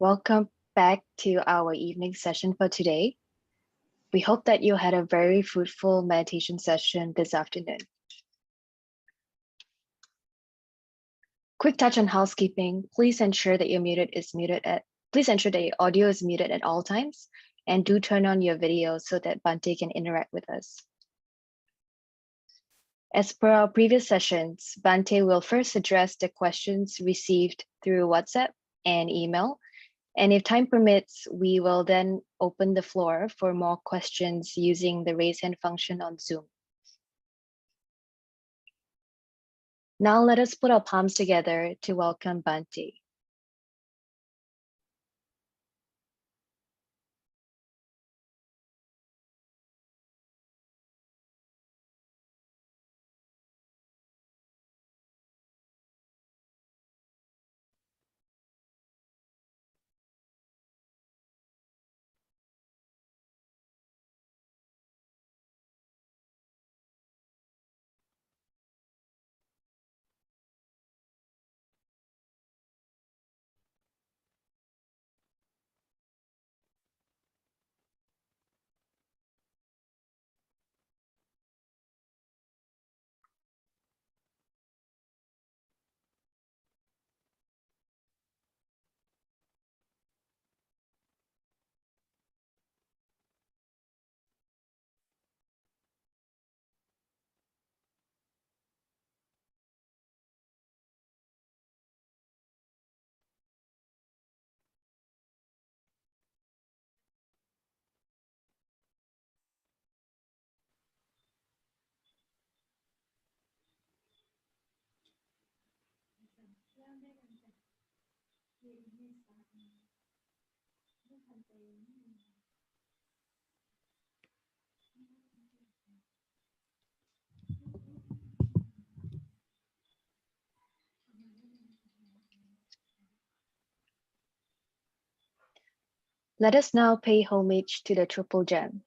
Welcome back to our evening session for today. We hope that you had a very fruitful meditation session this afternoon. Quick touch on housekeeping. Please ensure that your audio is muted at all times, and do turn on your video so that Bhante can interact with us. As per our previous sessions, Bhante will first address the questions received through WhatsApp and email. And if time permits, we will then open the floor for more questions using the raise hand function on Zoom. Now let us put our palms together to welcome Bhante. Let us now pay homage to the triple gem.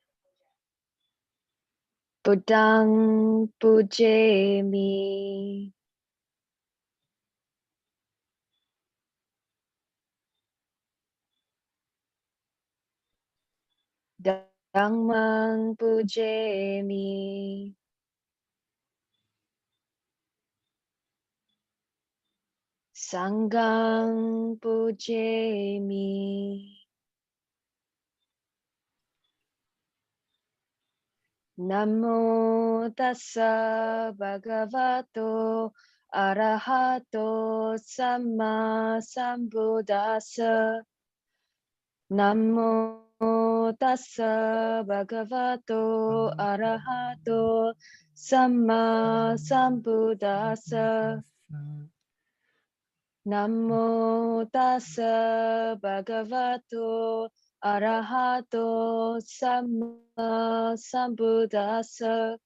Buddhang Pujemi. Dhammang Pujemi. Sanghang Pujemi. Namo tassa bhagavato arahato samma sambuddhassa. Namo tassa bhagavato arahato samma sambuddhassa. Namo tassa bhagavato arahato samma sambuddhassa.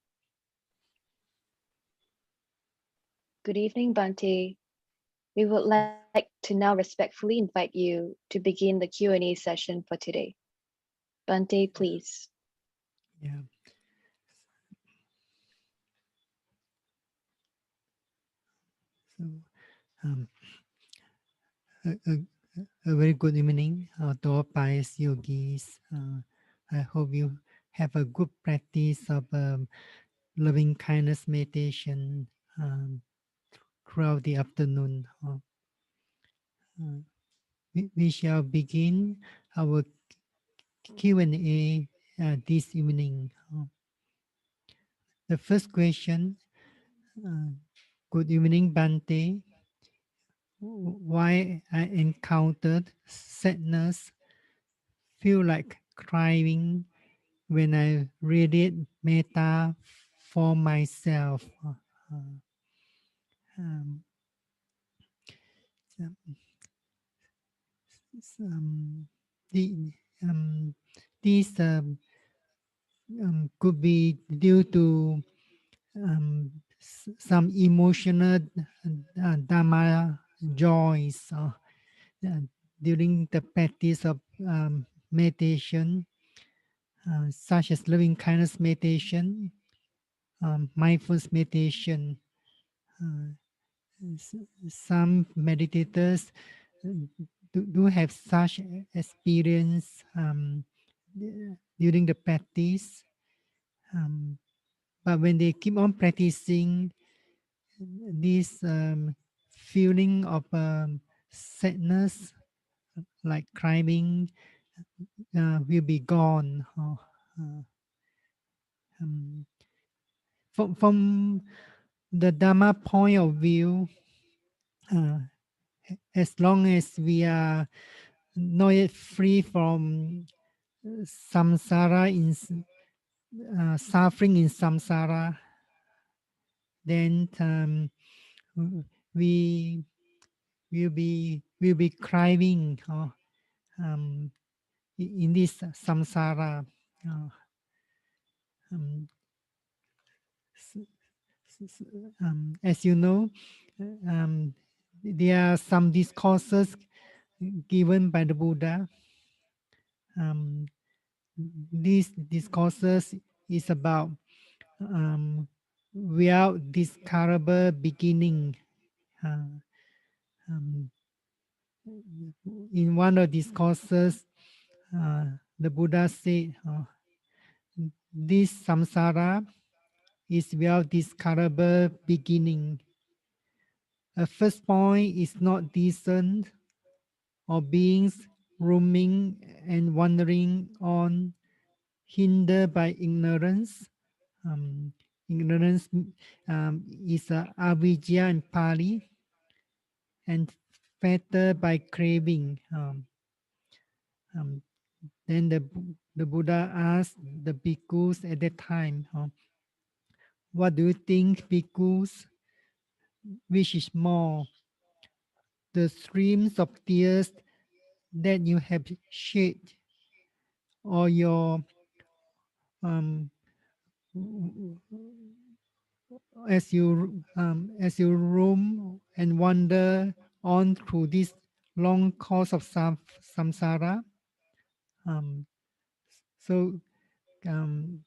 Good evening, Bhante. We would like to now respectfully invite you to begin the Q&A session for today. Bhante, please. Yeah. So, a very good evening to all pious yogis. I hope you have a good practice of loving kindness meditation throughout the afternoon. We shall begin our Q&A this evening. The first question, good evening, Bhante. Why I encountered sadness, feel like crying when I read it Metta for myself. Um, the, these could be due to some emotional Dhamma joys during the practice of meditation, such as loving kindness meditation, mindfulness meditation. Some meditators do have such experience during the practice. But when they keep on practicing, this feeling of sadness, like crying, will be gone. Um, from the Dharma point of view, uh, as long as we are not yet free from samsara suffering in samsara, then we will be crying in this samsara. Uh, um, as you know, um, there are some discourses given by the Buddha. Um, these discourses is about without discoverable beginning. Uh, um, in one of these discourses, the Buddha said, this samsara is without discoverable beginning. A first point is not decent, or beings roaming and wandering on, hindered by ignorance. Ignorance is avidya in Pali, and fettered by craving. Um, then the Buddha asked the bhikkhus at that time, what do you think, bhikkhus? Which is more, the streams of tears that you have shed, or your um, as you roam and wander on through this long course of samsara? Um, so um,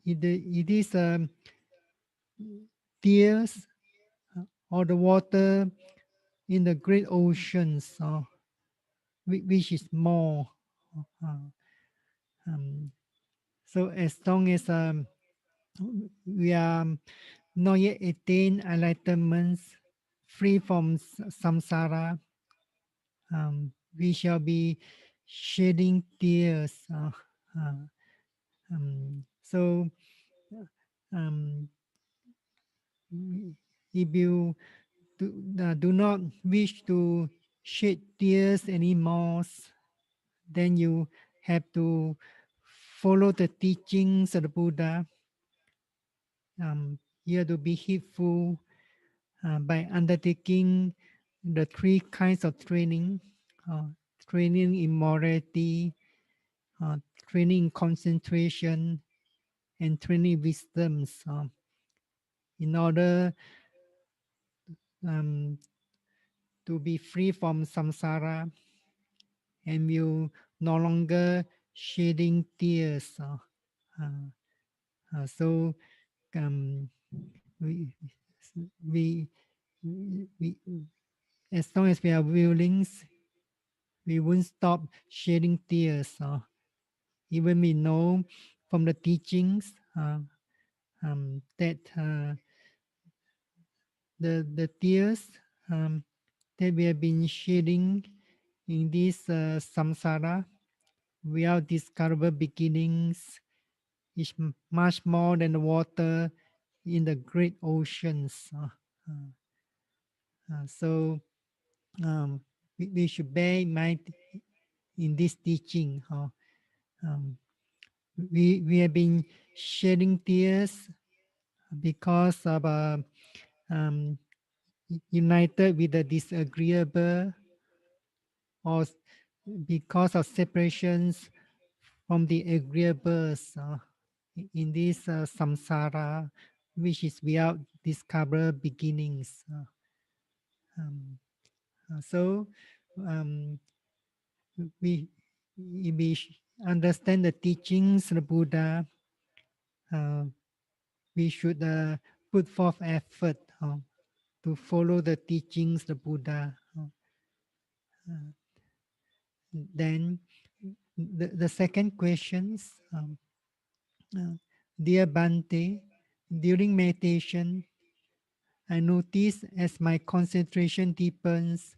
it is tears or the water in the great oceans, which is more. Uh, um, so as long as we are not yet attain enlightenment, free from samsara, we shall be shedding tears. Uh, so um, if you do not wish to shed tears anymore, then you have to follow the teachings of the Buddha. You have to be heedful by undertaking the three kinds of training: uh, training in morality, uh, training in concentration, and training wisdoms, in order um, to be free from samsara, and you no longer shedding tears. So um, we, we, we, as long as we are willing, we won't stop shedding tears. Even we know from the teachings that the tears that we have been shedding in this samsara without discoverable beginnings is much more than the water in the great oceans. So we should bear in mind in this teaching. We have been shedding tears because of um, united with the disagreeable, or because of separations from the agreeables in this samsara, which is without discover beginnings. Um, so um, we, understand the teachings of the Buddha. Uh, we should put forth effort to follow the teachings of the Buddha. Uh, then the second questions, uh, dear Bhante, during meditation, I notice as my concentration deepens,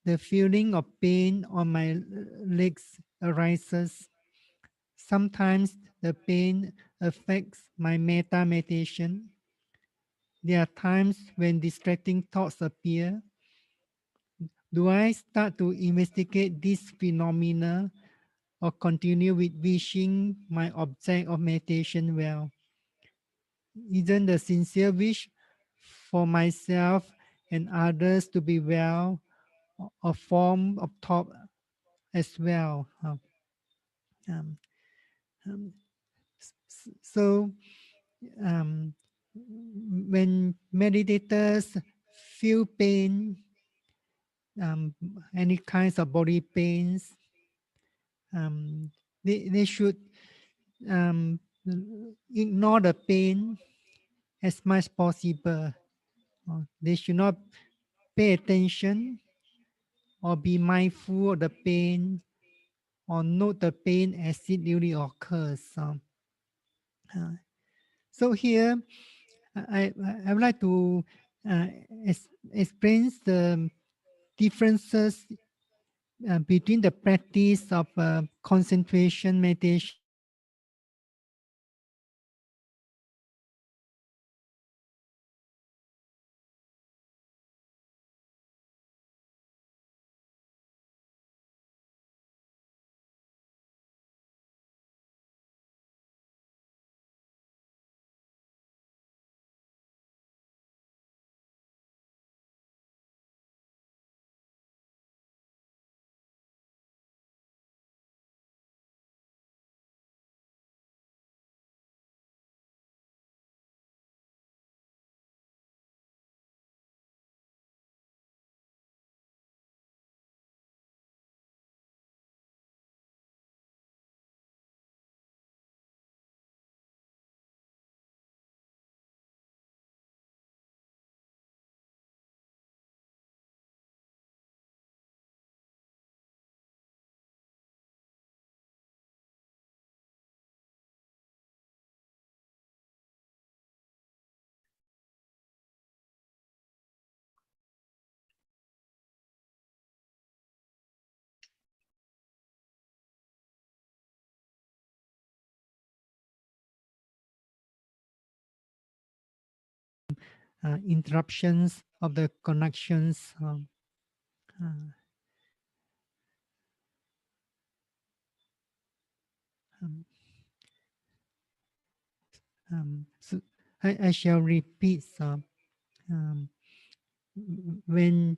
the feeling of pain on my legs arises. Sometimes the pain affects my metta meditation. There are times when distracting thoughts appear. Do I start to investigate this phenomena or continue with wishing my object of meditation well? Isn't the sincere wish for myself and others to be well a form of thought as well? Um, um, so, um, when meditators feel pain, any kinds of body pains, um, they should um, ignore the pain as much possible. They should not pay attention or be mindful of the pain or note the pain as it really occurs. Uh, so here, I would like to uh, explain the differences between the practice of concentration meditation and meditation of mindfulness. Interruptions of the connections. Uh, um, so I shall repeat. Um, when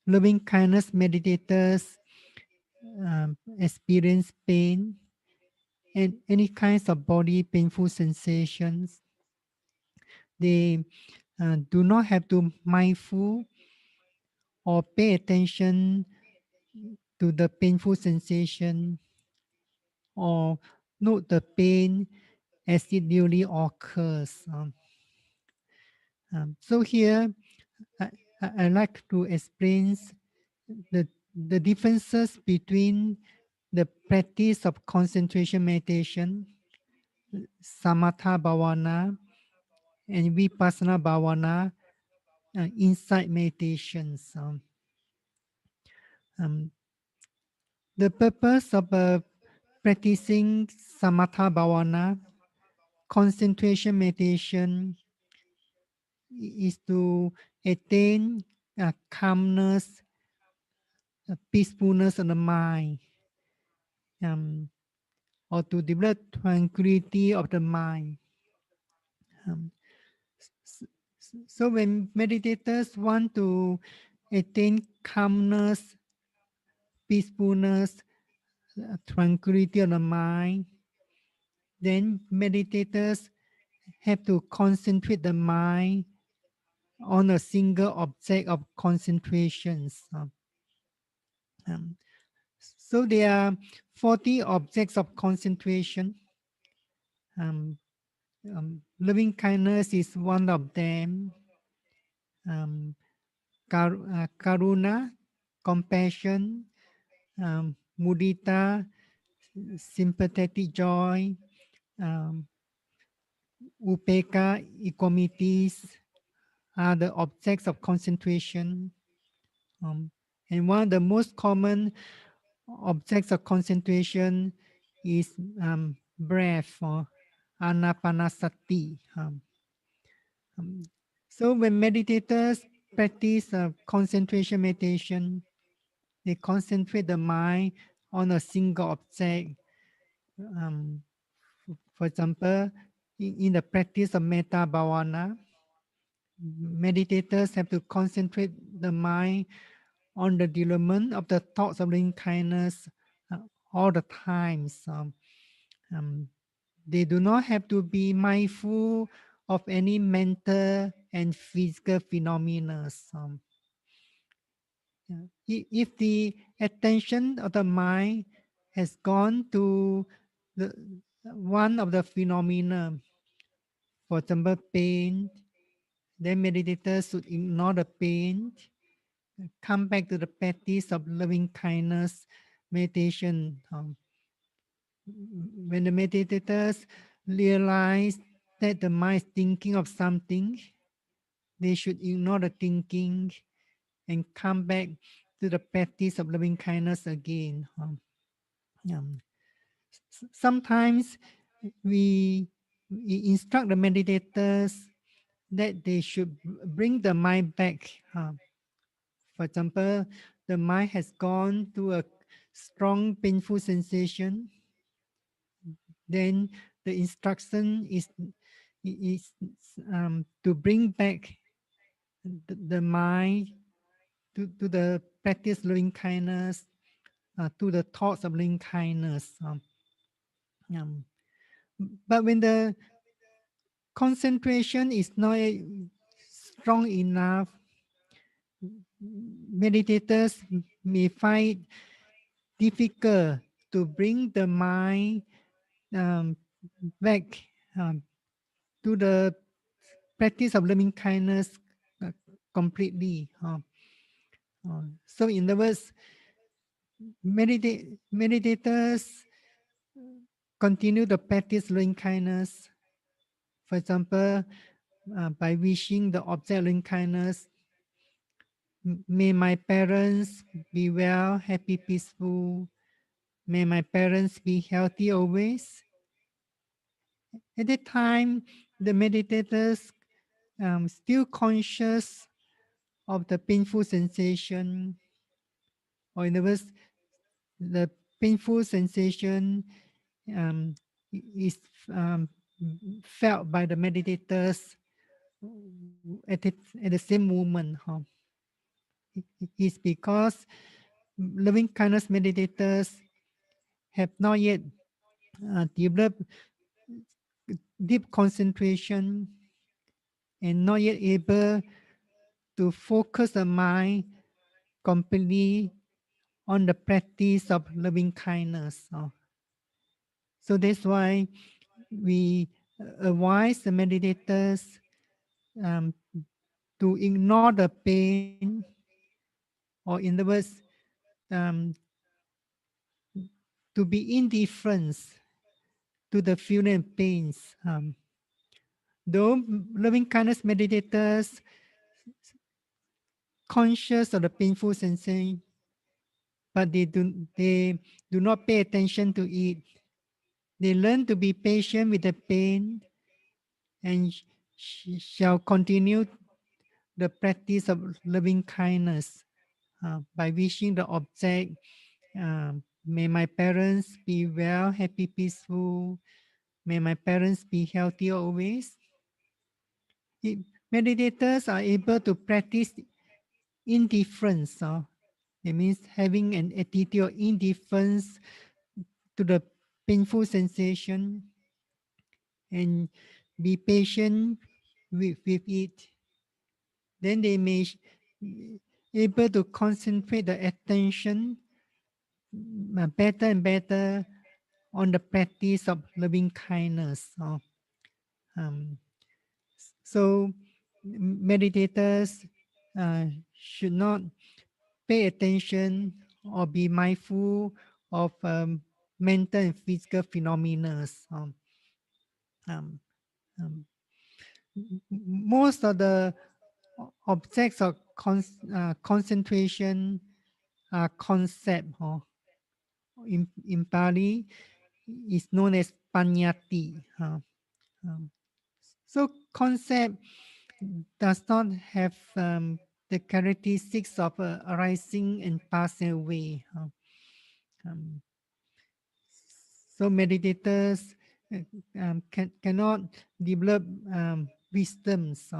loving kindness meditators experience pain and any kinds of body painful sensations, they do not have to mindful or pay attention to the painful sensation or note the pain as it newly occurs. So here, I like to explain the differences between the practice of concentration meditation, samatha bhavana, and vipassana bhavana, insight meditations. Um, the purpose of practicing samatha bhavana, concentration meditation, is to attain calmness, peacefulness of the mind, um, or to develop tranquility of the mind. Um, so when meditators want to attain calmness, peacefulness, tranquility of the mind, then meditators have to concentrate the mind on a single object of concentrations. Um, so there are 40 objects of concentration. Um, Loving kindness is one of them. Karuna, compassion, mudita, sympathetic joy, um, upeka, equanimities are the objects of concentration. And one of the most common objects of concentration is breath or anapanasati. Um, so when meditators practice concentration meditation, they concentrate the mind on a single object. Um, for example, in the practice of Metta Bhavana, meditators have to concentrate the mind on the development of the thoughts of loving kindness uh, all the times. Um, they do not have to be mindful of any mental and physical phenomena. If the attention of the mind has gone to the one of the phenomena, for example, pain, then meditators should ignore the pain, come back to the practice of loving kindness meditation. When the meditators realize that the mind is thinking of something, they should ignore the thinking and come back to the practice of loving kindness again. Um, Sometimes we instruct the meditators that they should bring the mind back. For example, the mind has gone to a strong painful sensation, then the instruction is to bring back the mind to the practice loving kindness, to the thoughts of loving kindness. Um, but when the concentration is not strong enough, meditators may find difficult to bring the mind um, back um, to the practice of loving kindness uh, completely. So, in other words, meditators continue to practice loving kindness. For example, by wishing the object of loving kindness, may my parents be well, happy, peaceful. May my parents be healthy always. At that time, the meditators still conscious of the painful sensation, or in other words, the painful sensation um, is felt by the meditators at the same moment. It's because loving kindness meditators have not yet developed deep concentration and not yet able to focus the mind completely on the practice of loving kindness. So that's why we advise the meditators um, to ignore the pain, or in other words, um, to be indifferent to the feeling and pains. Though loving kindness meditators conscious of the painful sensation, but they do not pay attention to it. They learn to be patient with the pain and shall continue the practice of loving kindness by wishing the object, may my parents be well, happy, peaceful. May my parents be healthy always. It, meditators are able to practice indifference. It means having an attitude of indifference to the painful sensation and be patient with it. Then they may able to concentrate the attention better and better on the practice of loving kindness. Um, so meditators should not pay attention or be mindful of mental and physical phenomena. Um, um, Most of the objects of concentration are concept. In Pali, is known as panyati. Um, so concept does not have the characteristics of arising and passing away. Um, so meditators cannot develop wisdoms,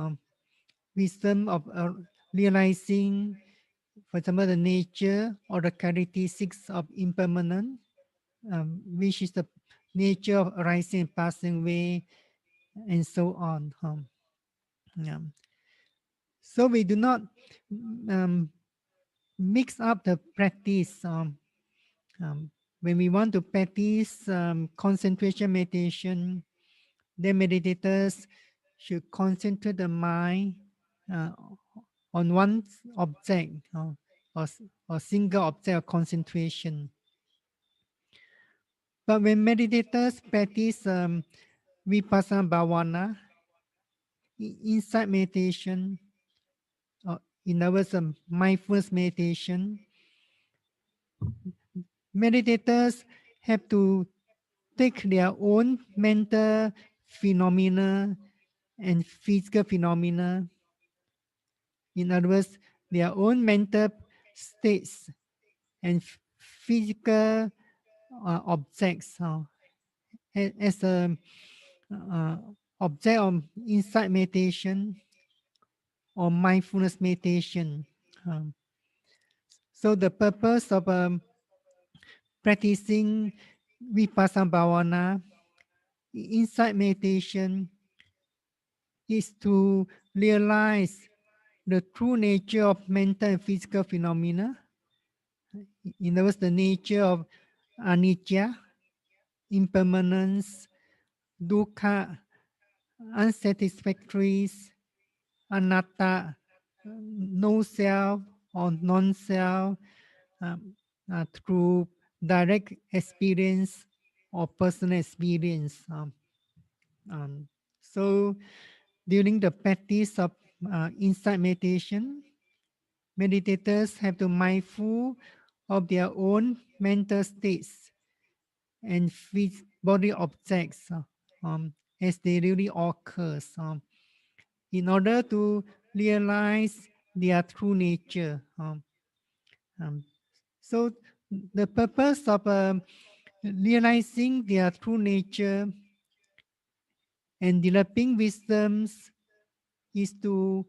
wisdom of realizing, for example, the nature or the characteristics of impermanent, which is the nature of arising and passing away, and so on. Yeah. So we do not um, mix up the practice. Um, when we want to practice concentration meditation, then meditators should concentrate the mind uh, on one object, or, or single object of concentration. But when meditators practice vipassana bhavana, insight meditation, or in other words, mindfulness meditation, meditators have to take their own mental phenomena and physical phenomena, in other words, their own mental states and physical objects as a uh, object of insight meditation or mindfulness meditation. Um, so the purpose of practicing vipassana bhavana, insight meditation, is to realize the true nature of mental and physical phenomena. In other words, the nature of anicca, impermanence, dukkha, unsatisfactories, anatta, no self or non-self, through direct experience or personal experience. Um, so during the practice of insight meditation, meditators have to mindful of their own mental states and body objects as they really occurs, in order to realize their true nature. Um, so the purpose of realizing their true nature and developing wisdoms is to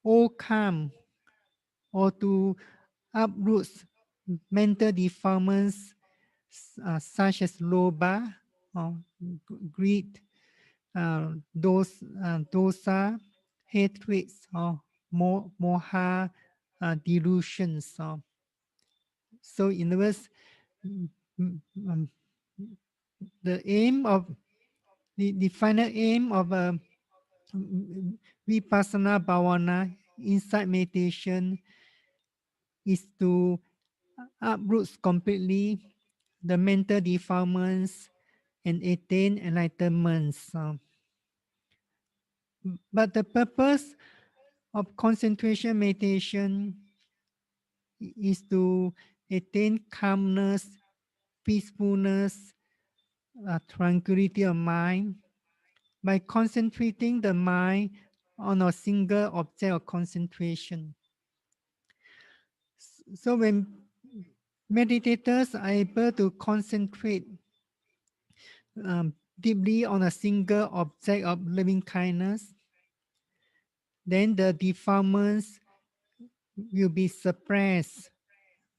overcome or to uproot mental defilements such as loba, or greed, dosa, hatreds, or moha, delusions. So in other words, mm, um, the aim of the final aim of vipassana bhavana, insight meditation, is to uproot completely the mental defilements and attain enlightenment. But the purpose of concentration meditation is to attain calmness, peacefulness, tranquility of mind by concentrating the mind on a single object of concentration. So when meditators are able to concentrate deeply on a single object of loving kindness, then the defilements will be suppressed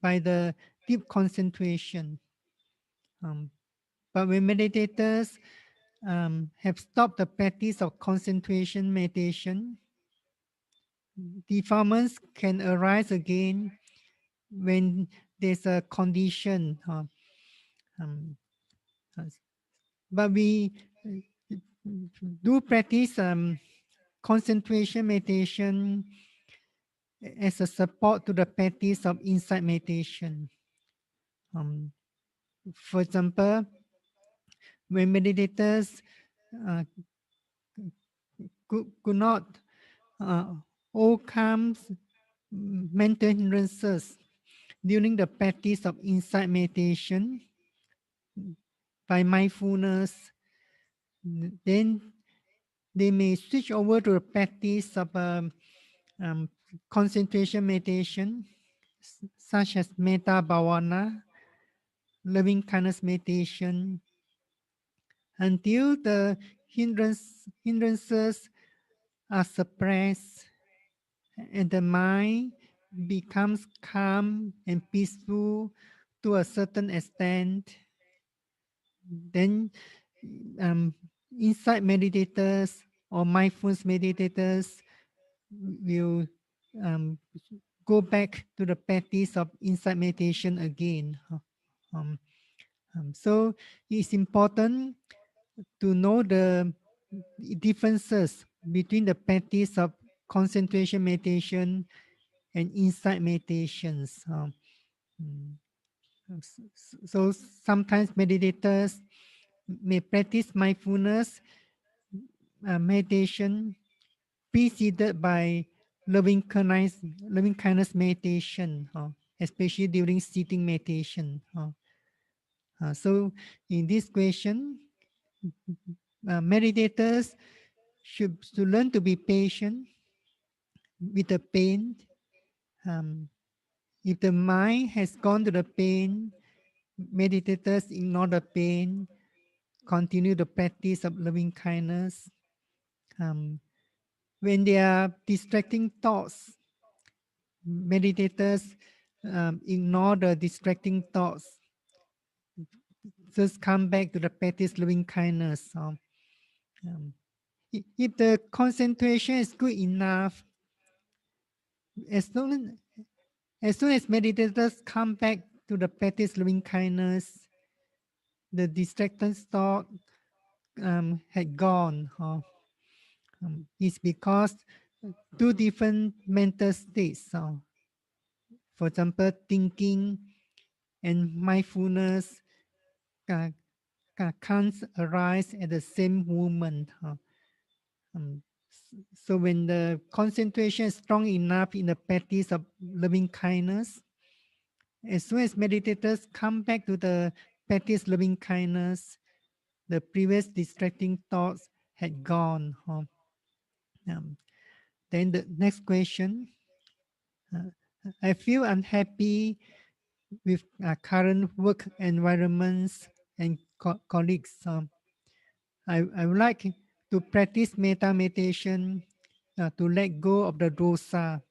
by the deep concentration. But when meditators have stopped the practice of concentration meditation, defilements can arise again when there's a condition. Um, but we do practice concentration meditation as a support to the practice of insight meditation. For example, when meditators uh, could not overcome mental hindrances during the practice of insight meditation by mindfulness, then they may switch over to the practice of concentration meditation, such as Metta Bhavana, loving kindness meditation, until the hindrances are suppressed and the mind becomes calm and peaceful to a certain extent. Then um, insight meditators or mindfulness meditators will um, go back to the practice of insight meditation again. Um, so it's important to know the differences between the practice of concentration meditation and insight meditations. Mm, so sometimes meditators may practice mindfulness meditation preceded by loving kindness meditation, especially during sitting meditation. So in this question, meditators should to learn to be patient with the pain. Um, if the mind has gone to the pain, meditators ignore the pain, continue the practice of loving kindness. When there are distracting thoughts, meditators ignore the distracting thoughts. Just come back to the practice loving kindness. If the concentration is good enough, as soon as meditators come back to the practice loving kindness, the distracting thought had gone. It's because two different mental states. For example, thinking and mindfulness can't arise at the same moment. So when the concentration is strong enough in the practice of loving kindness, as soon as meditators come back to the practice loving kindness, the previous distracting thoughts had gone. Then the next question, I feel unhappy with current work environments and colleagues. I would like to practice metta meditation to let go of the dosa.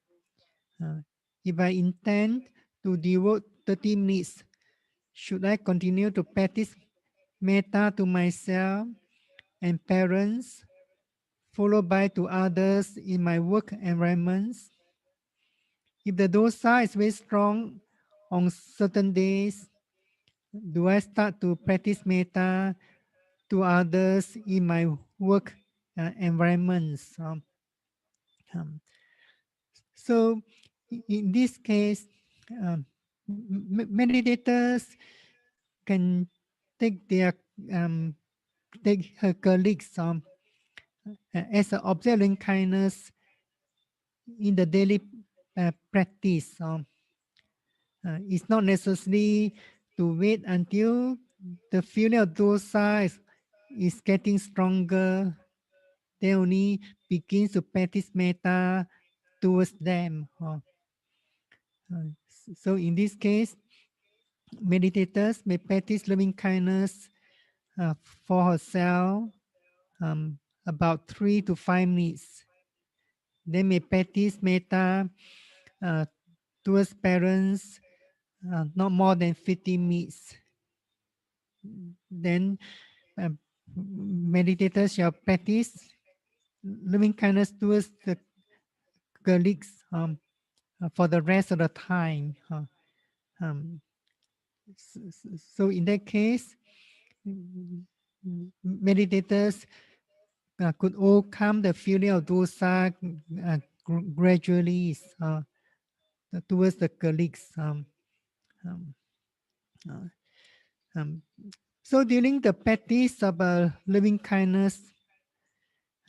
If I intend to devote 30 minutes, should I continue to practice metta to myself and parents, followed by to others in my work environments? If the dosa is very strong on certain days, do I start to practice metta to others in my work environments? Um, so in this case, meditators can take their take her colleagues as an observing kindness in the daily practice. It's not necessary to wait until the feeling of dosa is getting stronger. They only begin to practice metta towards them. So in this case, meditators may practice loving kindness for herself about 3 to 5 minutes. They may practice metta uh, towards parents not more than 15 minutes. Then meditators shall practice loving kindness towards the colleagues for the rest of the time. So in that case, meditators could overcome the feeling of dosa gradually. towards the colleagues. Um, uh, um, so during the practice of loving kindness,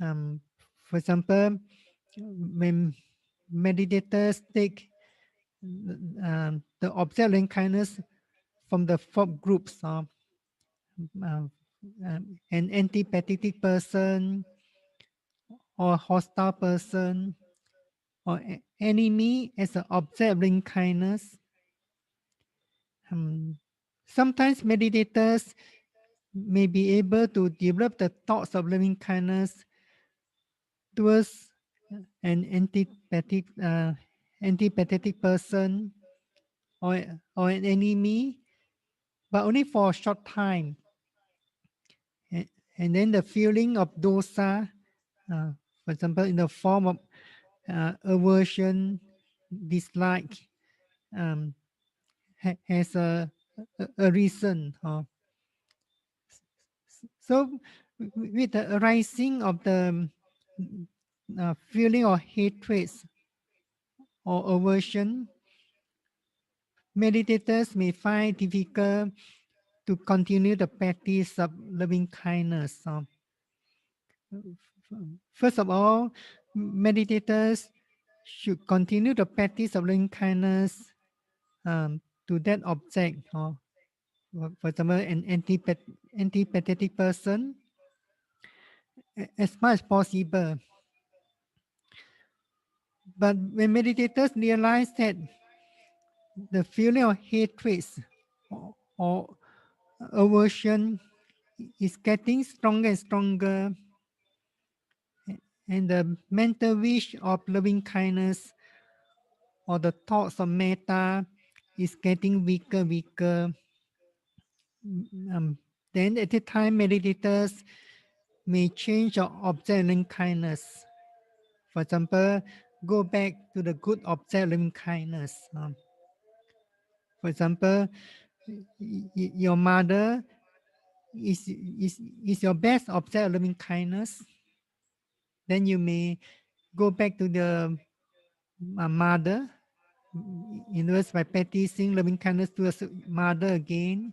um, for example, when meditators take the observe loving kindness from the four groups of uh, an antipathetic person or hostile person or enemy as an observing kindness. Um, Sometimes meditators may be able to develop the thoughts of loving kindness towards an antipathetic person or an enemy, but only for a short time. And then the feeling of dosa, uh, for example, in the form of aversion, dislike, um, has a reason. So, with the arising of the feeling of hatred or aversion, meditators may find difficult to continue the practice of loving kindness. First of all, meditators should continue the practice of loving kindness to that object. For example, an antipathetic person, as much as possible. But when meditators realize that the feeling of hatred or aversion is getting stronger and stronger, and the mental wish of loving kindness or the thoughts of metta is getting weaker, then at the time meditators may change or observe loving kindness. For example, go back to the good observe loving kindness. For example, your mother is your best observe loving kindness. Then you may go back to the mother, in other words, by practicing loving kindness to a mother again.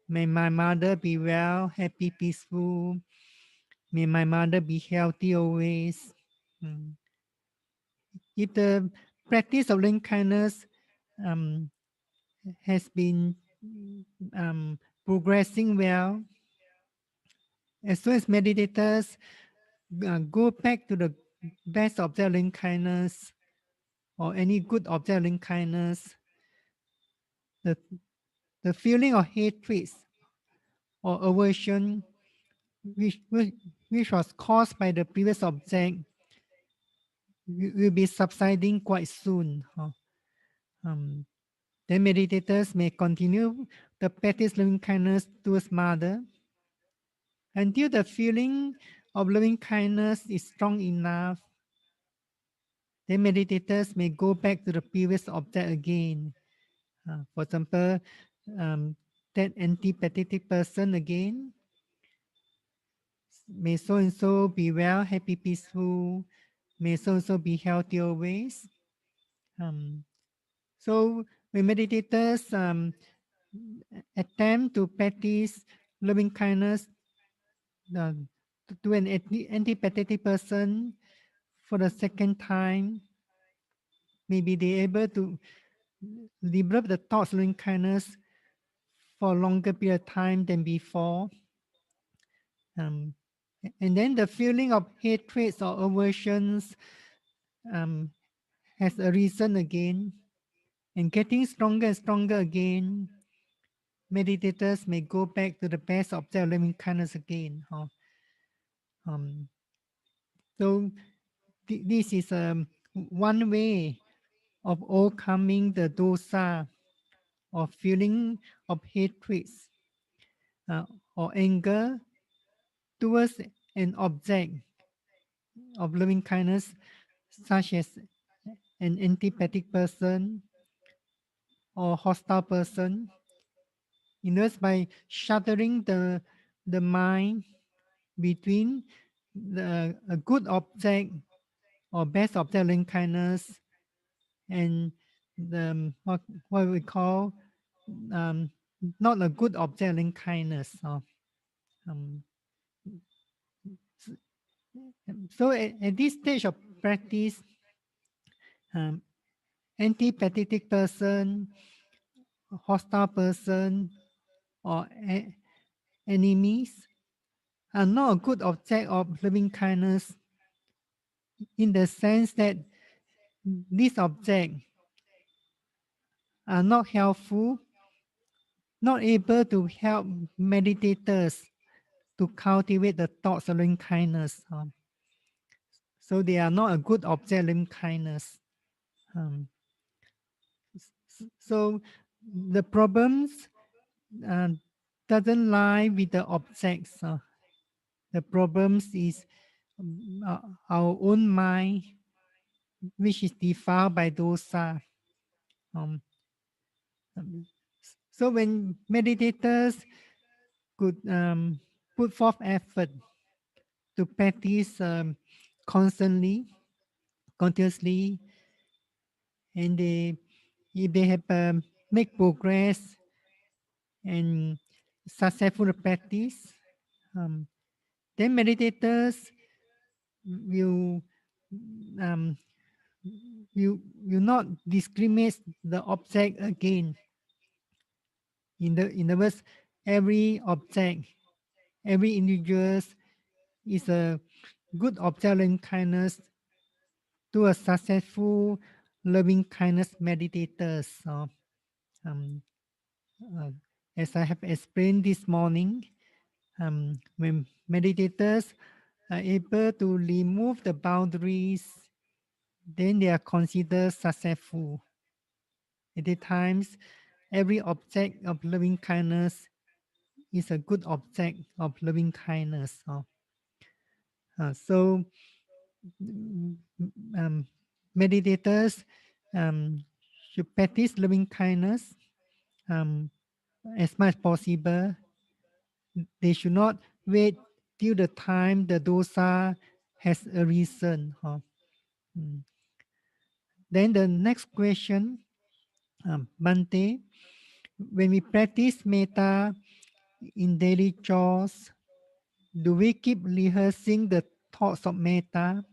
May my mother be well, happy, peaceful. May my mother be healthy always. If the practice of loving kindness um, has been progressing well, as soon as meditators go back to the best object loving kindness or any good object loving kindness, the, the feeling of hatred or aversion which was caused by the previous object will be subsiding quite soon. Um, then meditators may continue the practice loving kindness towards mother until the feeling of loving kindness is strong enough. Then meditators may go back to the previous object again. For example, that antipathetic person again. May so and so be well, happy, peaceful. May so and so be healthy always. So when meditators attempt to practice loving kindness to an antipathetic person for the second time, maybe they able to develop the thoughts loving kindness for a longer period of time than before. And then the feeling of hatred or aversions has arisen again and getting stronger and stronger again. Meditators may go back to the best object of loving kindness again. So this is one way of overcoming the dosa or feeling of hatred or anger towards an object of loving kindness, such as an antipathic person or hostile person. In other words, by shattering the mind between a good object or best object loving kindness and what we call um, not a good object loving kindness. Um, so at this stage of practice, um, antipathetic person, hostile person, or enemies are not a good object of loving kindness in the sense that these objects are not helpful, not able to help meditators to cultivate the thoughts of loving kindness. So they are not a good object of loving kindness. Um, so the problems uh, doesn't lie with the objects. The problems is our own mind, which is defiled by dosa. Um, um, so when meditators could put forth effort to practice constantly, continuously, and if they have make progress and successful practice, um, then meditators will um, will not discriminate the object again. In the words, every object, every individual is a good object in kindness to a successful loving kindness meditators. So, um, uh, as I have explained this morning, when meditators are able to remove the boundaries, then they are considered successful. At the times, every object of loving kindness is a good object of loving kindness. So mm, um, meditators should practice loving kindness um, as much as possible. They should not wait till the time the dosa has arisen. Mm. Then the next question, Bhante, when we practice metta in daily chores, do we keep rehearsing the thoughts of metta?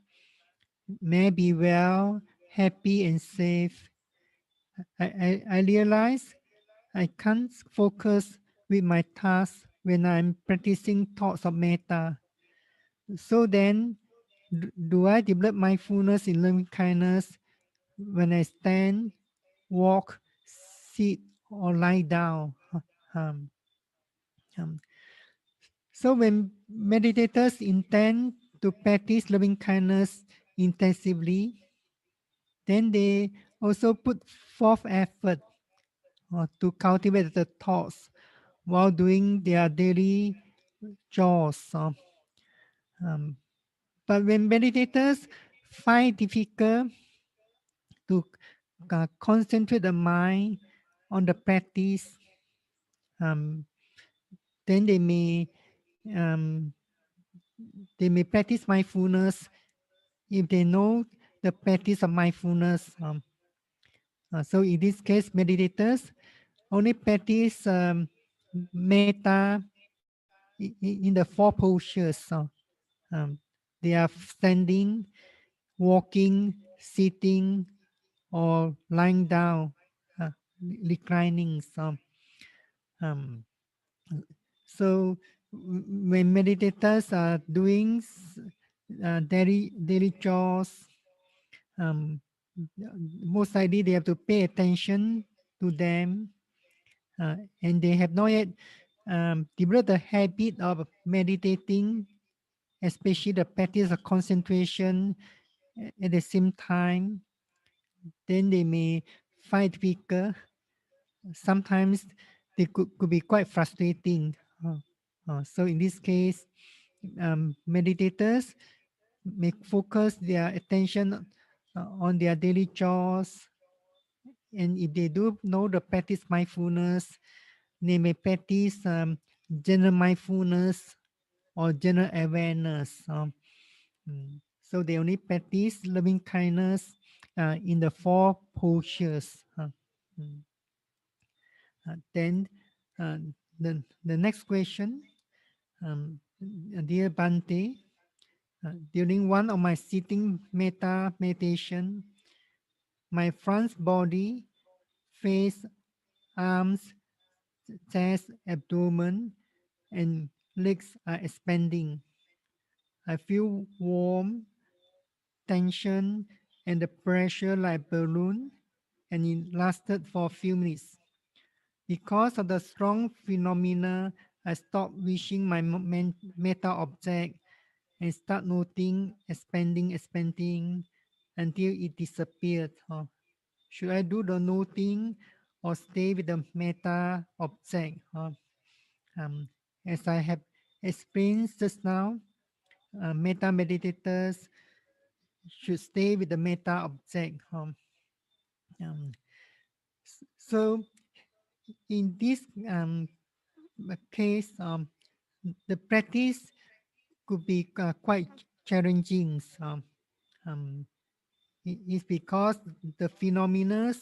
May I be well, happy, and safe. I realize I can't focus with my task when I'm practicing thoughts of metta. So then, do I develop mindfulness in loving kindness when I stand, walk, sit, or lie down? Um, um, so when meditators intend to practice loving kindness intensively, then they also put forth effort to cultivate the thoughts while doing their daily chores. Um, but when meditators find difficult to concentrate the mind on the practice, um, then um, they may practice mindfulness if they know the practice of mindfulness. So in this case, meditators only practice metta in the four postures. Um, they are standing, walking, sitting, or lying down, reclining. Um, so when meditators are doing daily chores, um, most likely they have to pay attention to them, and they have not yet developed the habit of meditating, especially the practice of concentration at the same time. Then they may find difficult. Sometimes they could be quite frustrating. So in this case, meditators may focus their attention on their daily chores, and if they do know the practice mindfulness, they may practice general mindfulness or general awareness. So they only practice loving kindness in the four postures. Mm. Then the next question, dear Bante, during one of my sitting metta meditation, my front body, face, arms, chest, abdomen, and legs are expanding. I feel warm, tension, and the pressure like balloon, and it lasted for a few minutes. Because of the strong phenomena, I stopped wishing my meta object and start noting expanding until it disappeared. Should I do the noting or stay with the meta object? As I have explained just now, meta meditators should stay with the meta object. Um, so in this case, the practice could be quite challenging. Um, it's because the phenomena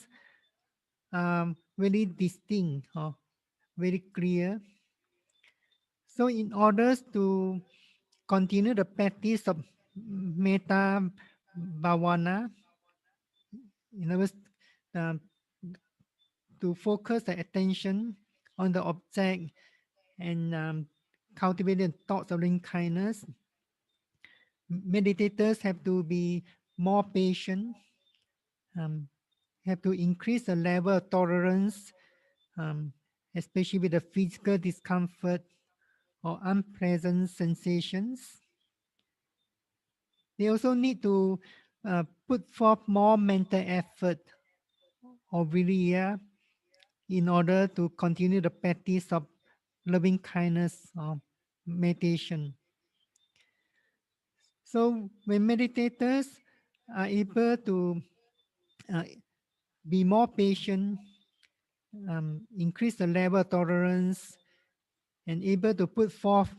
are very distinct, very clear. So in order to continue the practice of metta bhavana, in other words, um, to focus the attention on the object and cultivate the thoughts of loving kindness, meditators have to be more patient, um, have to increase the level of tolerance, um, especially with the physical discomfort or unpleasant sensations. They also need to put forth more mental effort or virya in order to continue the practice of loving kindness or meditation. So when meditators are able to uh, be more patient, increase the level of tolerance, and able to put forth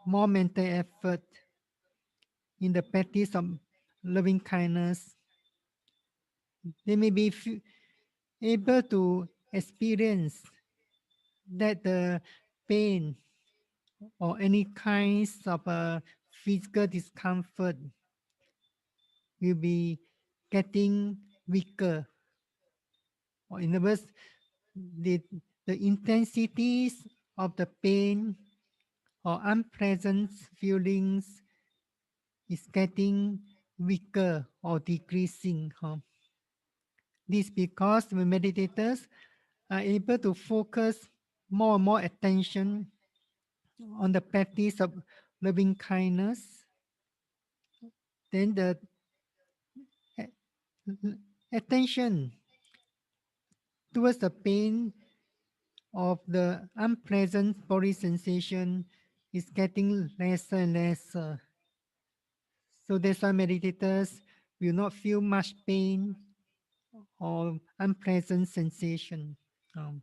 more mental effort in the practice of loving kindness, they may be able to experience that the pain or any kinds of physical discomfort will be getting weaker. Or in other words, the, the intensities of the pain or unpleasant feelings is getting weaker or decreasing. This because the meditators are able to focus more and more attention on the practice of loving kindness. Then the attention towards the pain of the unpleasant body sensation is getting lesser and lesser. So that's why meditators will not feel much pain or unpleasant sensation. Um,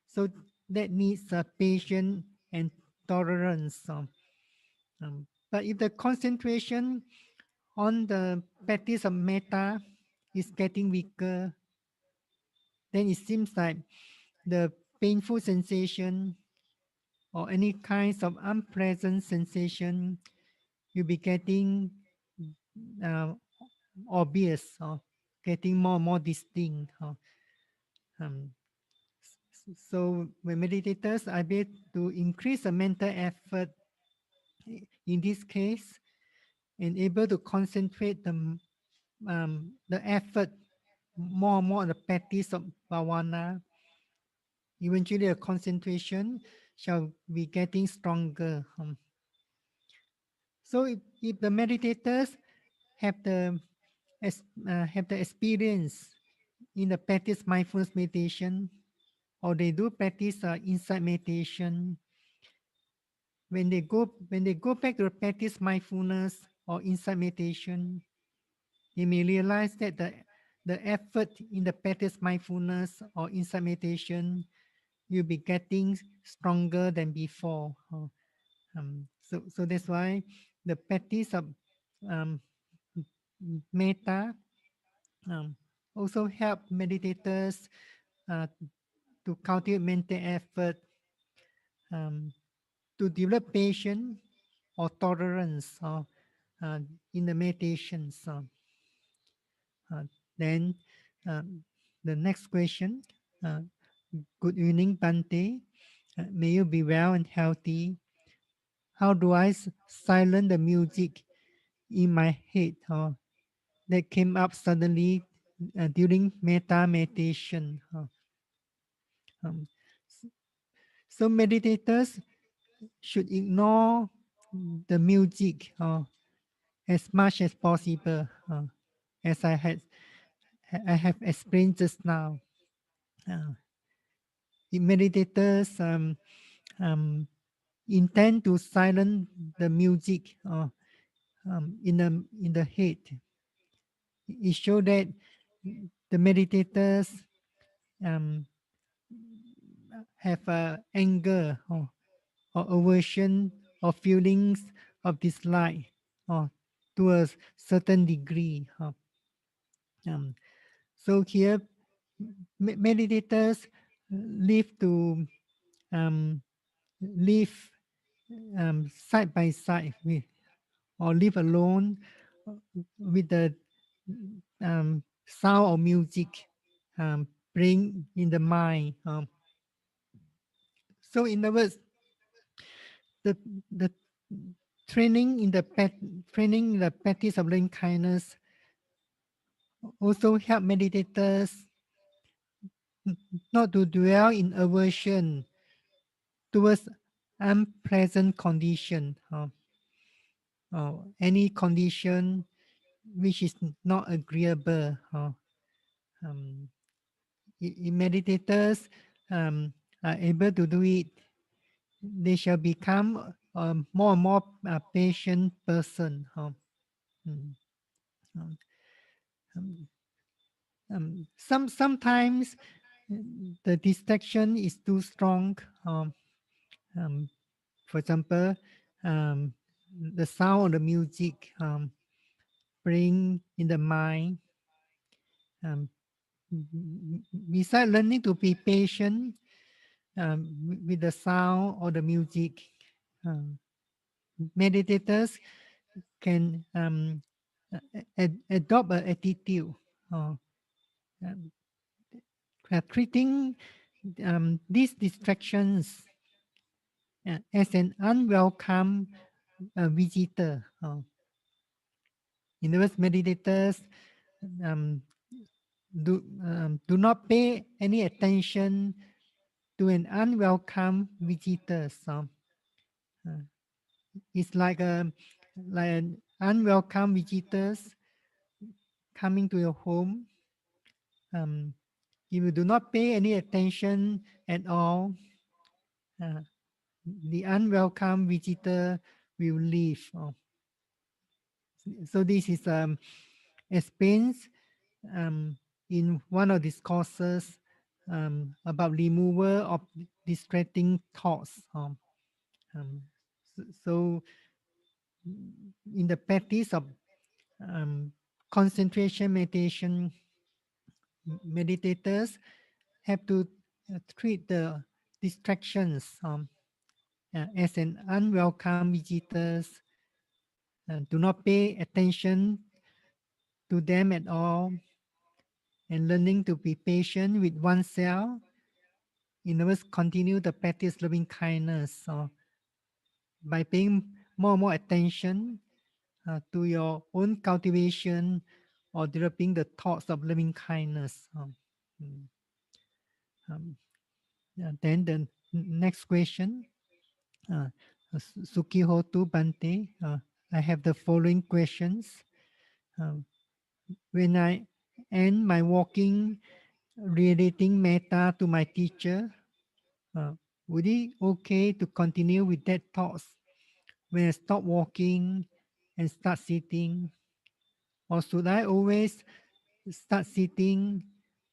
so that needs patience and tolerance. But if the concentration on the practice of metta is getting weaker, then it seems like the painful sensation or any kinds of unpleasant sensation will be getting uh, obvious or getting more and more distinct. Um, so when meditators are able to increase the mental effort in this case and able to concentrate the effort more and more on the practice of bhavana, eventually the concentration shall be getting stronger. So if the meditators have have the experience in the practice mindfulness meditation, or they do practice insight meditation, when they go back to the practice mindfulness or insight meditation, they may realize that the effort in the practice mindfulness or insight meditation will be getting stronger than before. So that's why the practice of um, metta um, also help meditators uh, to cultivate mental effort, um, to develop patience or tolerance uh, in the meditation. Uh, then um, the next question. Uh, Good evening, Bhante. May you be well and healthy. How do I silence the music in my head that came up suddenly during metta meditation? Um, so meditators should ignore the music as much as possible, as I have explained just now. Uh, the meditators um, intend to silence the music in the head. It shows that the meditators um, have anger or aversion or feelings of dislike or to a certain degree. Um, so here, meditators live to um, live side by side with or live alone with the sound of music playing in the mind. So in other words, the the training in the training the practice of loving kindness also help meditators not to dwell in aversion towards unpleasant condition or any condition which is not agreeable. Um, meditators are able to do it, they shall become more and more patient person. Mm, um, um, sometimes the distraction is too strong. Um, for example, um, the sound of the music playing in the mind. Um, Besides learning to be patient with the sound or the music, um, meditators can adopt an attitude uh, um, treating these distractions as an unwelcome visitor. In other words, meditators um, do not pay any attention to an unwelcome visitor. Uh, it's like an unwelcome visitors coming to your home. Um, if you do not pay any attention at all, uh, the unwelcome visitor will leave. So this is explained um, in one of these courses about removal of distracting thoughts. Um, so in the practice of um, concentration meditation, meditators have to treat the distractions as an unwelcome visitors. Do not pay attention to them at all, and learning to be patient with oneself. In other words, continue the practice loving kindness by paying more and more attention to your own cultivation or developing the thoughts of loving kindness. Mm, um, then the next question, uh, Sukihotu Bante, I have the following questions. When I end my walking, relating metta to my teacher, uh, would it okay to continue with that thoughts when I stop walking and start sitting? Or should I always start sitting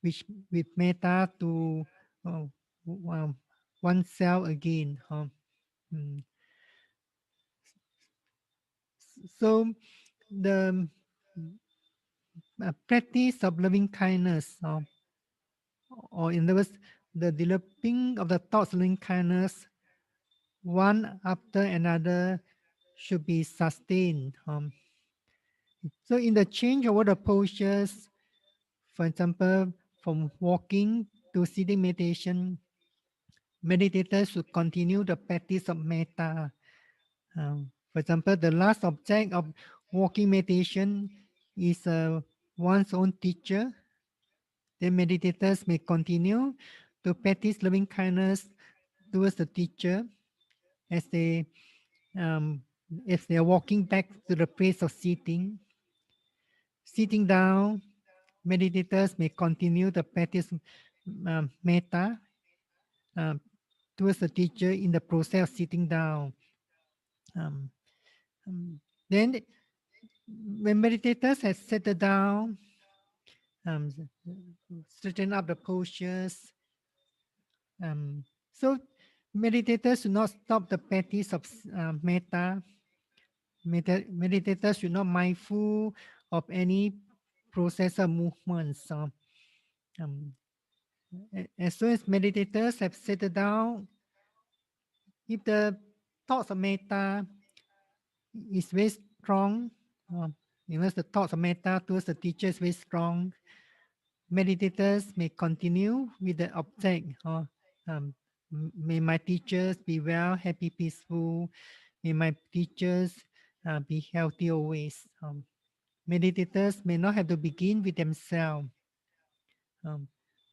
with metta to uh, um, oneself again? Mm. So the practice of loving kindness, or in other words, the developing of the thoughts of loving kindness, one after another, should be sustained. So in the change over the postures, for example, from walking to sitting meditation, meditators should continue the practice of metta. For example, the last object of walking meditation is one's own teacher. Then meditators may continue to practice loving kindness towards the teacher as they um, as they are walking back to the place of sitting. Sitting down, meditators may continue the practice metta um, towards the teacher in the process of sitting down. Um, then, when meditators have settled down, um, straighten up the postures. So, meditators should not stop the practice of metta. Meditators should not mindful of any process of movements. Um, as soon as meditators have settled down, if the thoughts of metta is very strong, because the thoughts of metta towards the teacher is very strong, meditators may continue with the object. May my teachers be well, happy, peaceful. May my teachers be healthy always. Meditators may not have to begin with themselves.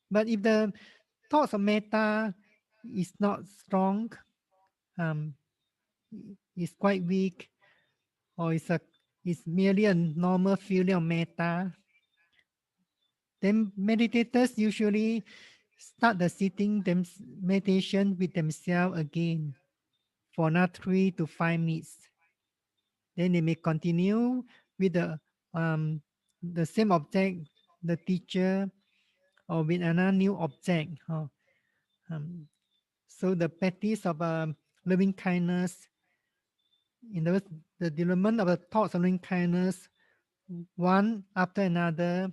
But if the thoughts of metta is not strong, um, is quite weak, or is merely a normal feeling of metta, then meditators usually start the sitting meditation with themselves again for another 3 to 5 minutes. Then they may continue with the same object, the teacher, or with another new object. Um, so the practice of loving kindness, in the development of the thoughts of loving kindness, one after another,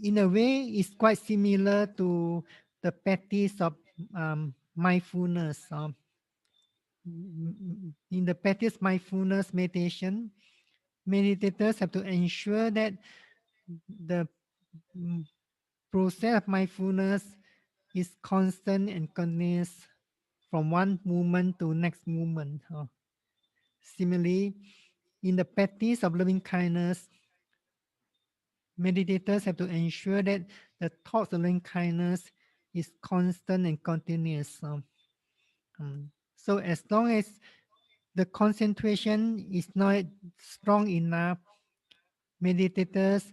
in a way, is quite similar to the practice of mindfulness. In the practice mindfulness meditation, meditators have to ensure that the process of mindfulness is constant and continuous from one moment to next moment. Similarly, in the practice of loving kindness, meditators have to ensure that the thoughts of loving kindness is constant and continuous. So as long as the concentration is not strong enough, meditators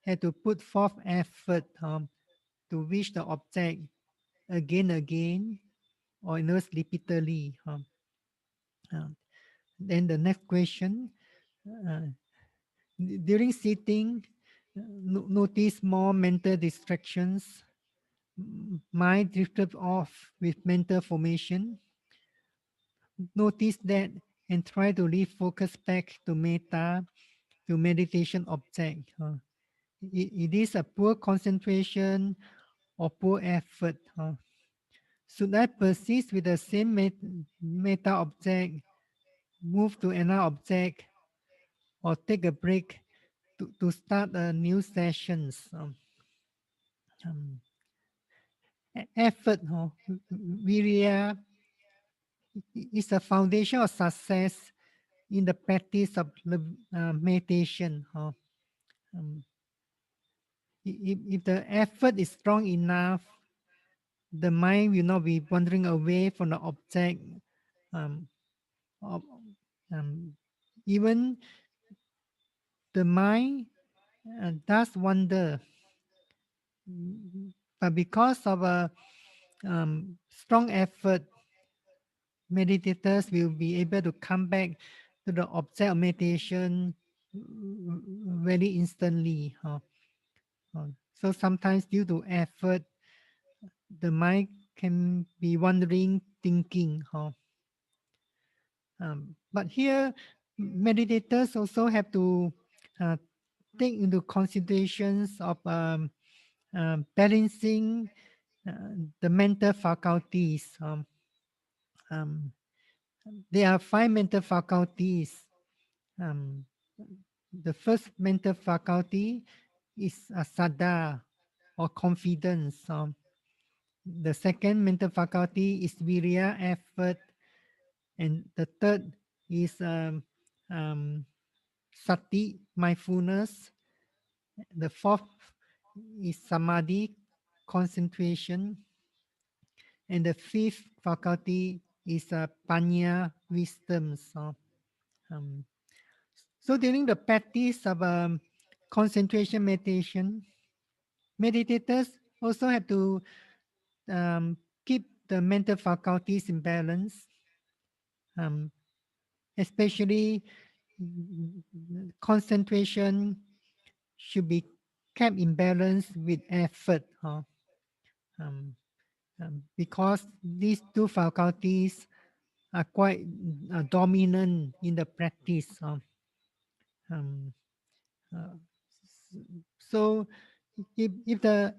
have to put forth effort to reach the object again, or repeatedly. Then the next question, during sitting, notice more mental distractions. Mind drifted off with mental formation. Notice that and try to refocus back to metta, to meditation object. It is a poor concentration or poor effort. Should I persist with the same meta object, move to another object, or take a break to start a new sessions? Effort, virya, is the foundation of success in the practice of meditation. If the effort is strong enough, the mind will not be wandering away from the object. Um, of, um, Even the mind does wander, but because of a strong effort, meditators will be able to come back to the object of meditation very instantly. So sometimes due to effort, the mind can be wandering, thinking. But here, meditators also have to take into considerations of balancing the mental faculties. Um, there are 5 mental faculties. Um, the first mental faculty is sada or confidence. The second mental faculty is virya, effort, and the third is um, sati, mindfulness. The fourth is samadhi, concentration, and the fifth faculty is panya, wisdom. Um, so during the practice of concentration meditation, meditators also have to um, keep the mental faculties in balance, um, especially concentration should be kept in balance with effort. Um, because these two faculties are quite dominant in the practice. Um, uh, so, if the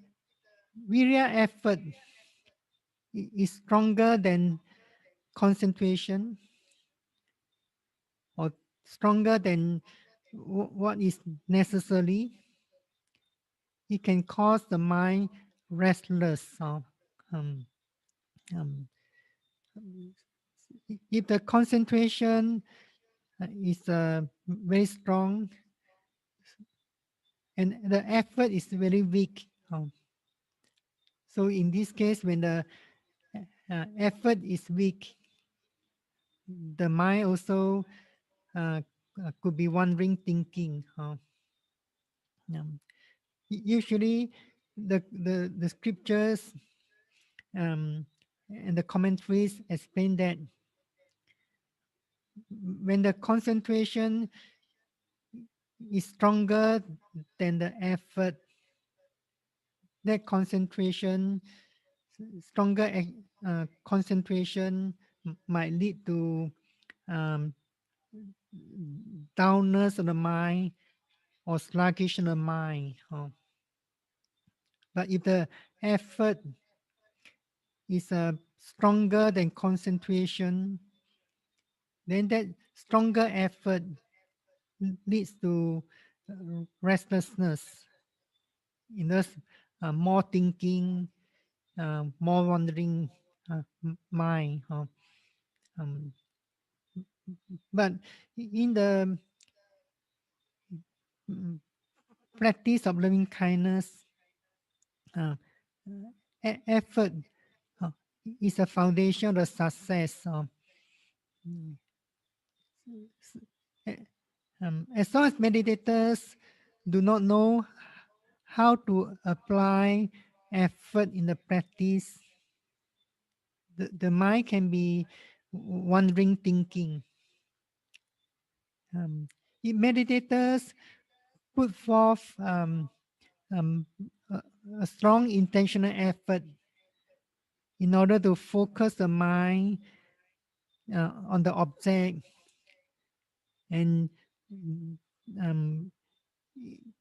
virya effort is stronger than concentration or stronger than what is necessary, it can cause the mind restless. Um, um, if the concentration is very strong and the effort is very weak, so in this case, when the effort is weak, the mind also uh, could be wandering thinking. Um, Usually, the scriptures and the commentaries explain that when the concentration is stronger than the effort, that concentration, stronger concentration might lead to um, downness of the mind or sluggish of the mind. But if the effort is stronger than concentration, then that stronger effort leads to restlessness, more thinking, more wandering mind. Um, but in the mm, practice of loving kindness, uh, effort uh, is a foundation of success. Mm, as long as meditators do not know how to apply effort in the practice, the mind can be wandering thinking. If meditators put forth um, a, a strong intentional effort in order to focus the mind on the object and um,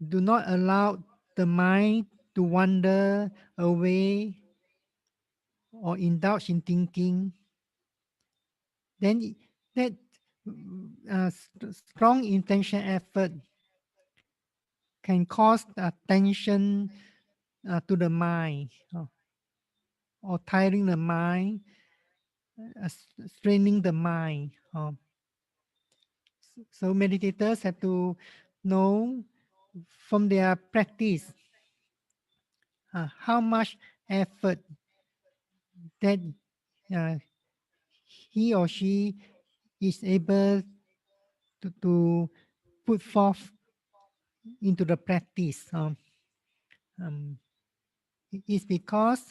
do not allow the mind to wander away or indulge in thinking, then that strong intention effort can cause tension to the mind or tiring the mind, straining the mind. So meditators have to know from their practice how much effort that uh, he or she is able to put forth into the practice. Um, it's because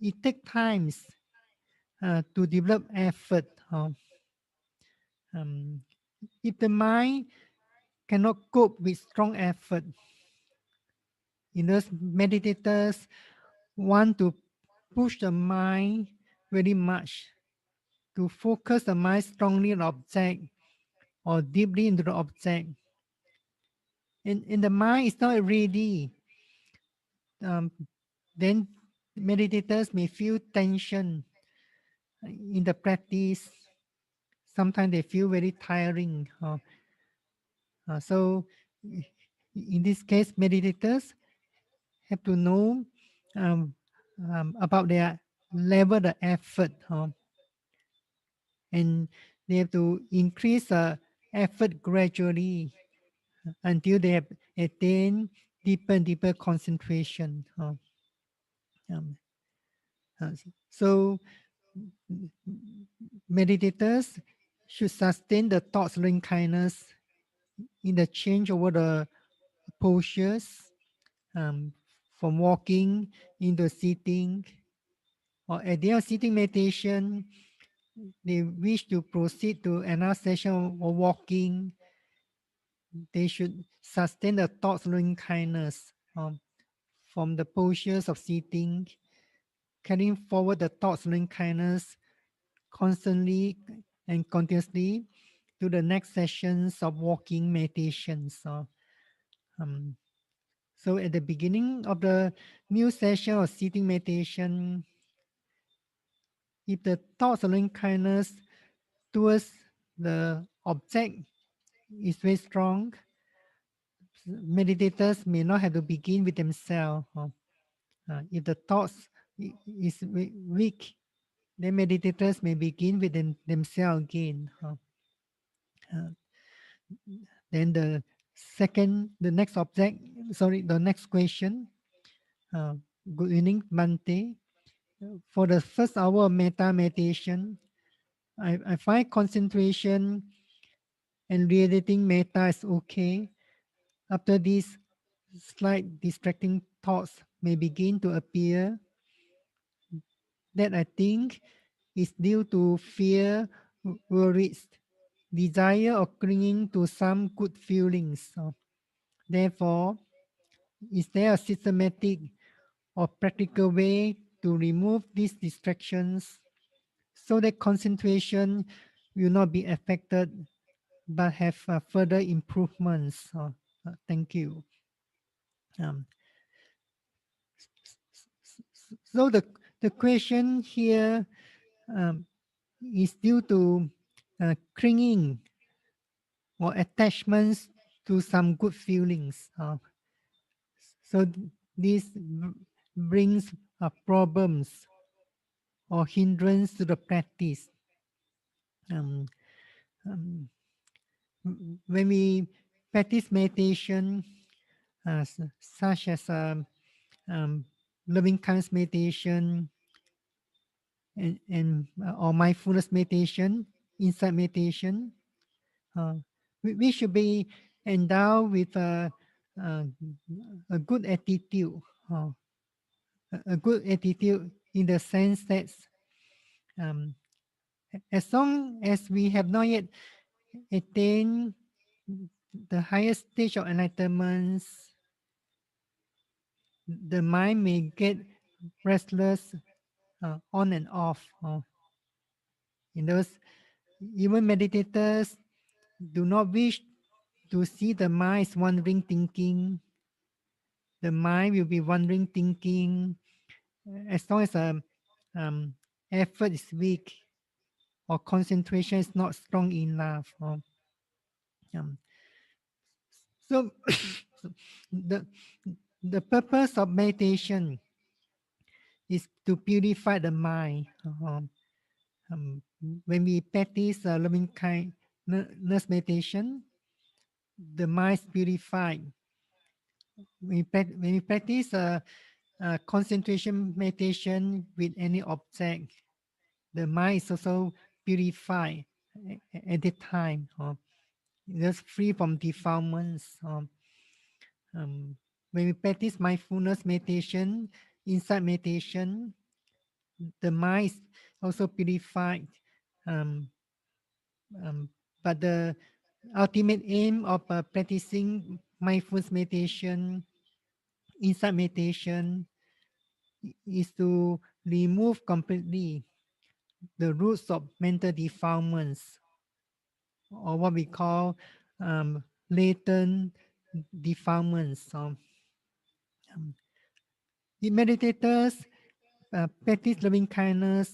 it takes times to develop effort. Um, if the mind cannot cope with strong effort, meditators want to push the mind very much to focus the mind strongly on object or deeply into the object. and the mind is not ready, um, then meditators may feel tension in the practice. Sometimes they feel very tiring. So in this case, meditators have to know um, about their level of effort, and they have to increase effort gradually until they have attained deeper and deeper concentration. Um, so meditators should sustain the thoughts loving kindness in the change over the postures, um, from walking into sitting, or at the end of sitting meditation, they wish to proceed to another session or walking, they should sustain the thoughts loving kindness from the postures of sitting, carrying forward the thoughts loving kindness constantly and continuously to the next sessions of walking meditations. Um, so at the beginning of the new session of sitting meditation, if the thoughts of loving kindness towards the object is very strong, meditators may not have to begin with themselves. If the thoughts is weak, then meditators may begin with themselves again. Uh, then the next object, sorry, the next question. Good evening, Bhante. For the first hour of metta meditation, I find concentration and realizing metta is okay. After this, slight distracting thoughts may begin to appear that I think is due to fear, worries, desire, or clinging to some good feelings. Therefore, is there a systematic or practical way to remove these distractions so that concentration will not be affected but have further improvements? Thank you. Um, so the question here um, is due to clinging or attachments to some good feelings. So this brings problems or hindrance to the practice. Um, um, when we practice meditation, such as um, loving kindness meditation and or mindfulness meditation, insight meditation, uh, we should be endowed with uh, a good attitude, uh, a good attitude in the sense that um, as long as we have not yet attained the highest stage of enlightenment, the mind may get restless on and off. In those, even meditators do not wish to see the mind's wandering thinking. The mind will be wandering thinking as long as um, effort is weak or concentration is not strong enough. Um, so the the purpose of meditation is to purify the mind. Um, when we practice loving kindness meditation, the mind is purified. When we practice concentration meditation with any object, the mind is also purified at the time. Just free from defilements. When we practice mindfulness meditation, insight meditation, the mind is also purified. Um, but the ultimate aim of practicing mindfulness meditation, insight meditation, is to remove completely the roots of mental defilements, or what we call latent defilements. Um, the meditators practice loving kindness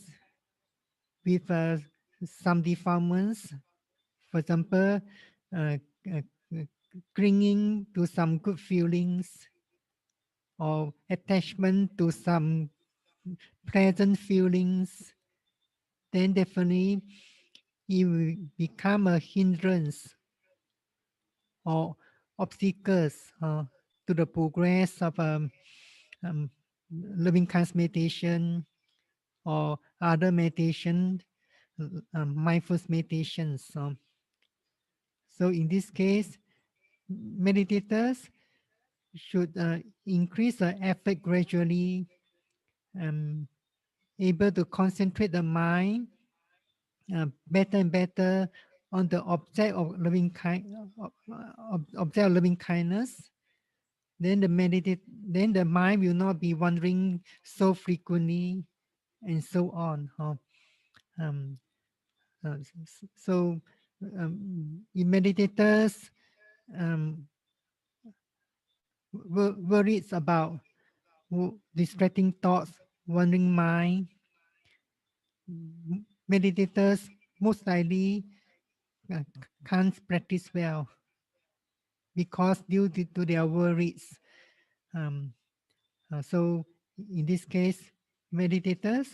with some defilements. For example, uh, uh, uh, clinging to some good feelings or attachment to some pleasant feelings, then definitely it will become a hindrance or obstacles to the progress of um, loving kindness meditation or other meditation, mindfulness meditations. So in this case, meditators should increase the effort gradually, um, able to concentrate the mind better and better on the object of loving object of loving kindness. Then then the mind will not be wandering so frequently, and so on. Um, so, in meditators um, worries about distracting thoughts, wandering mind, meditators most likely uh, can't practice well because due to their worries. Um, so in this case, meditators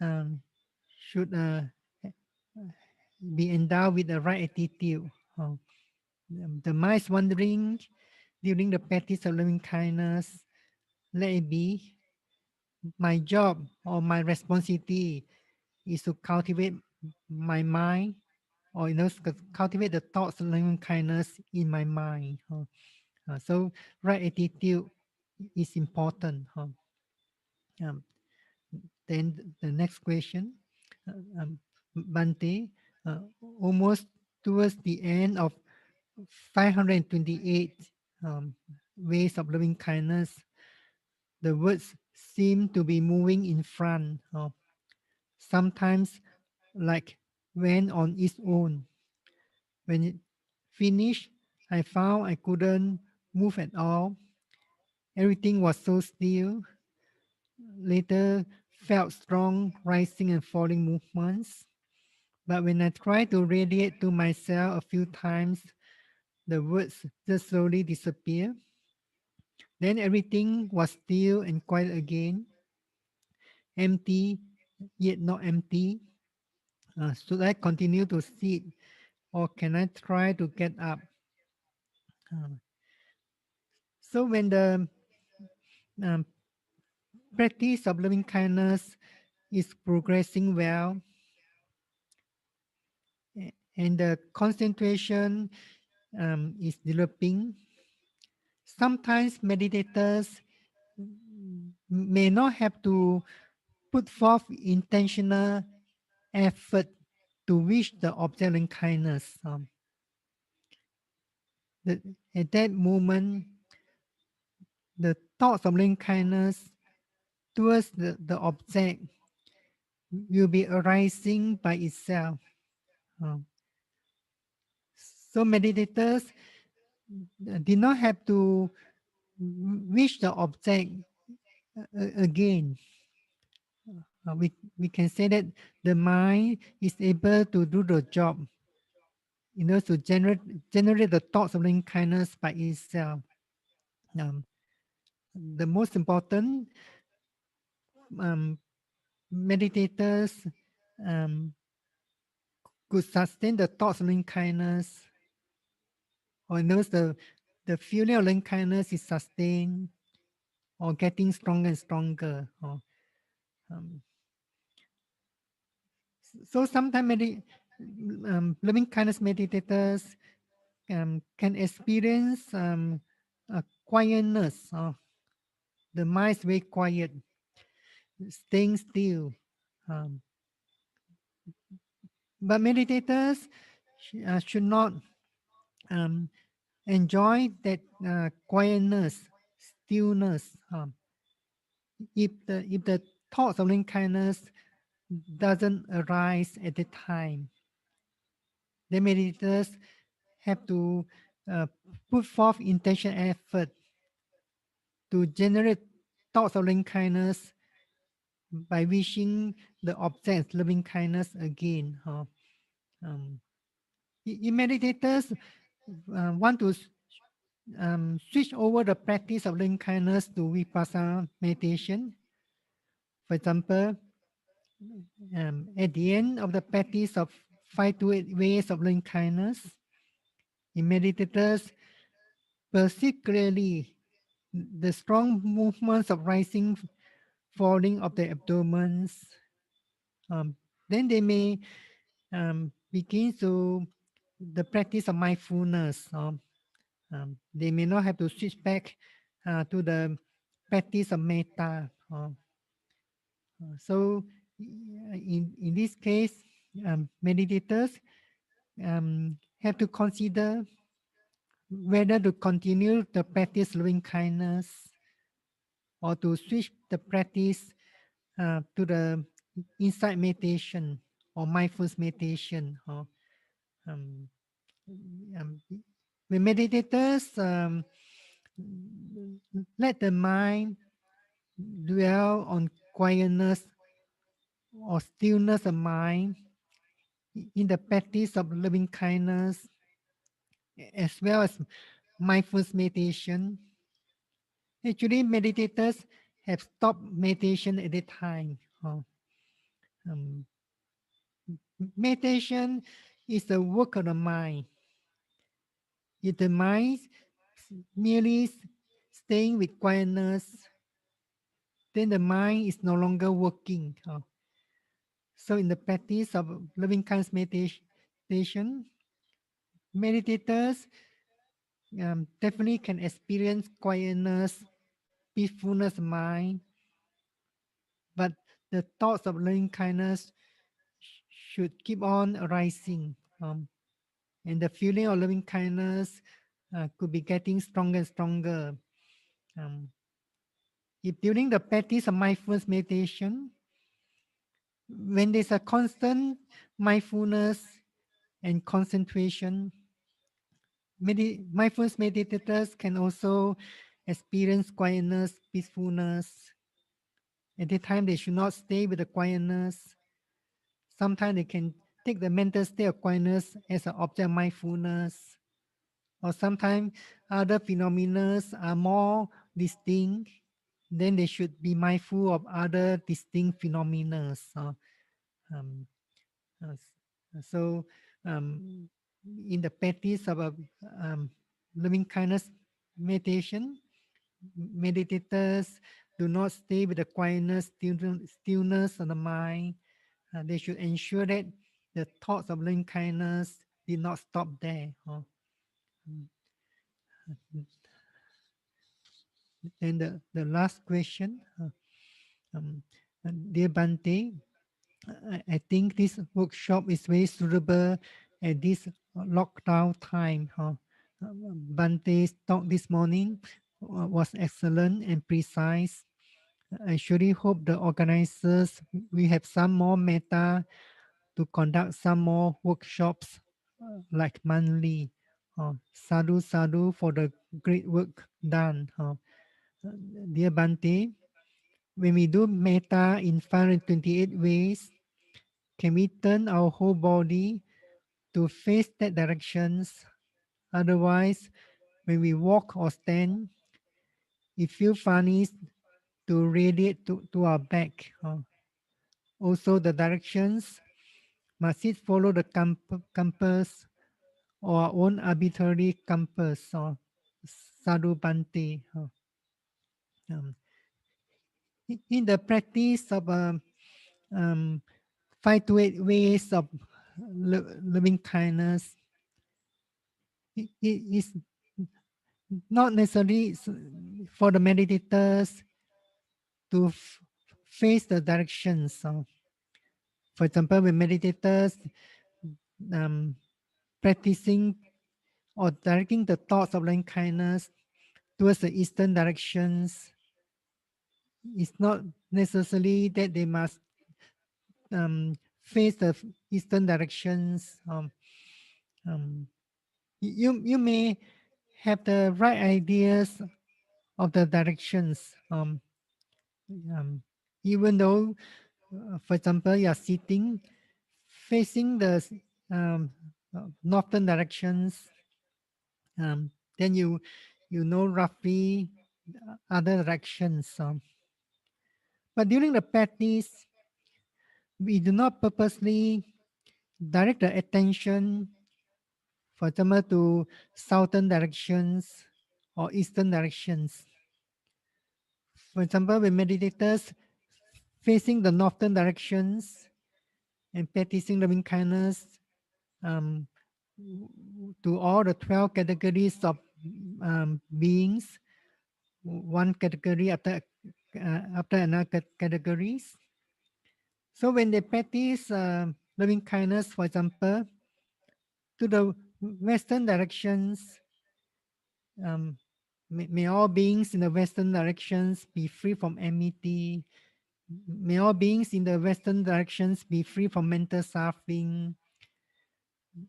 um, should be endowed with the right attitude. The mind is wandering during the practice of loving kindness. Let it be. My job or my responsibility is to cultivate my mind, or cultivate the thoughts of loving kindness in my mind. So right attitude is important. Um, then the next question, Bhante, uh, almost towards the end of 528 ways of loving kindness, the words seem to be moving in front. Sometimes like went on its own. When it finished, I found I couldn't move at all. Everything was so still. Later, felt strong rising and falling movements. But when I tried to radiate to myself a few times, the words just slowly disappear. Then everything was still and quiet again, empty, yet not empty. Should I continue to sit, or can I try to get up? Uh, so when the um, practice of loving kindness is progressing well, and the concentration is developing, sometimes meditators may not have to put forth intentional effort to reach the object of kindness. The, at that moment, the thoughts of loving kindness towards the object will be arising by itself. Um, so meditators did not have to reach the object again. We can say that the mind is able to do the job, to generate the thoughts of loving kindness by itself. Um, the most important um, meditators could sustain the thoughts of loving kindness, or knows the feeling of loving kindness is sustained or getting stronger and stronger. Um, so sometimes loving kindness meditators can experience a quietness. The mind is very quiet, staying still. Um, but meditators should not um, enjoy that quietness, stillness. If the thoughts of loving kindness doesn't arise at the time, the meditators have to uh, put forth intention effort to generate thoughts of loving kindness by wishing the object loving kindness again. Meditators want to switch over the practice of loving kindness to vipassana meditation. For example, at the end of the practice of 5 to 8 ways of loving kindness, meditators perceive clearly the strong movements of rising, falling of the abdomens. Then they may begin to the practice of mindfulness. They may not have to switch back to the practice of metta. So in this case, meditators have to consider whether to continue the practice loving kindness or to switch the practice to the insight meditation or mindfulness meditation. Um, um, when meditators let the mind dwell on quietness or stillness of mind in the practice of loving kindness as well as mindfulness meditation. Actually, meditators have stopped meditation at that time. Um, Meditation is the work of the mind. If the mind merely staying with quietness, then the mind is no longer working. So in the practice of loving kindness meditation, meditators definitely can experience quietness, peacefulness of mind, but the thoughts of loving kindness should keep on arising. And the feeling of loving kindness could be getting stronger and stronger. Um, if during the practice of mindfulness meditation, when there's a constant mindfulness and concentration, mindfulness meditators can also experience quietness, peacefulness. At the time, they should not stay with the quietness. Sometimes they can take the mental state of quietness as an object of mindfulness. Or sometimes other phenomena are more distinct, then they should be mindful of other distinct phenomena. Um, uh, so, in the practice of loving kindness meditation, meditators do not stay with the quietness, stillness of the mind. They should ensure that the thoughts of loving kindness did not stop there. Then the last question, dear Bhante, I think this workshop is very suitable at this lockdown time. Bhante's talk this morning was excellent and precise. I surely hope the organizers we have some more meta to conduct some more workshops like monthly. Sadhu sadhu for the great work done. Dear Bhante, when we do metta in 528 ways, can we turn our whole body to face that directions? Otherwise, when we walk or stand, it feels funny to radiate to our back. Also, the directions must it follow the compass or our own arbitrary compass or sadhu bhante. Um, in the practice of um, 5 to 8 ways of loving kindness, it is not necessary for the meditators to face the directions. For example, when meditators um, practicing or directing the thoughts of loving kindness towards the eastern directions, it's not necessarily that they must face the eastern directions. You may have the right ideas of the directions. Even though, for example, you are sitting facing the northern directions, then you know roughly other directions. But during the practice, we do not purposely direct the attention, for example, to southern directions or eastern directions. For example, when meditators facing the northern directions and practicing loving kindness to all the 12 categories of beings, one category after another categories. So when they practice loving kindness, for example, to the western directions, may all beings in the western directions be free from enmity. May all beings in the western directions be free from mental suffering.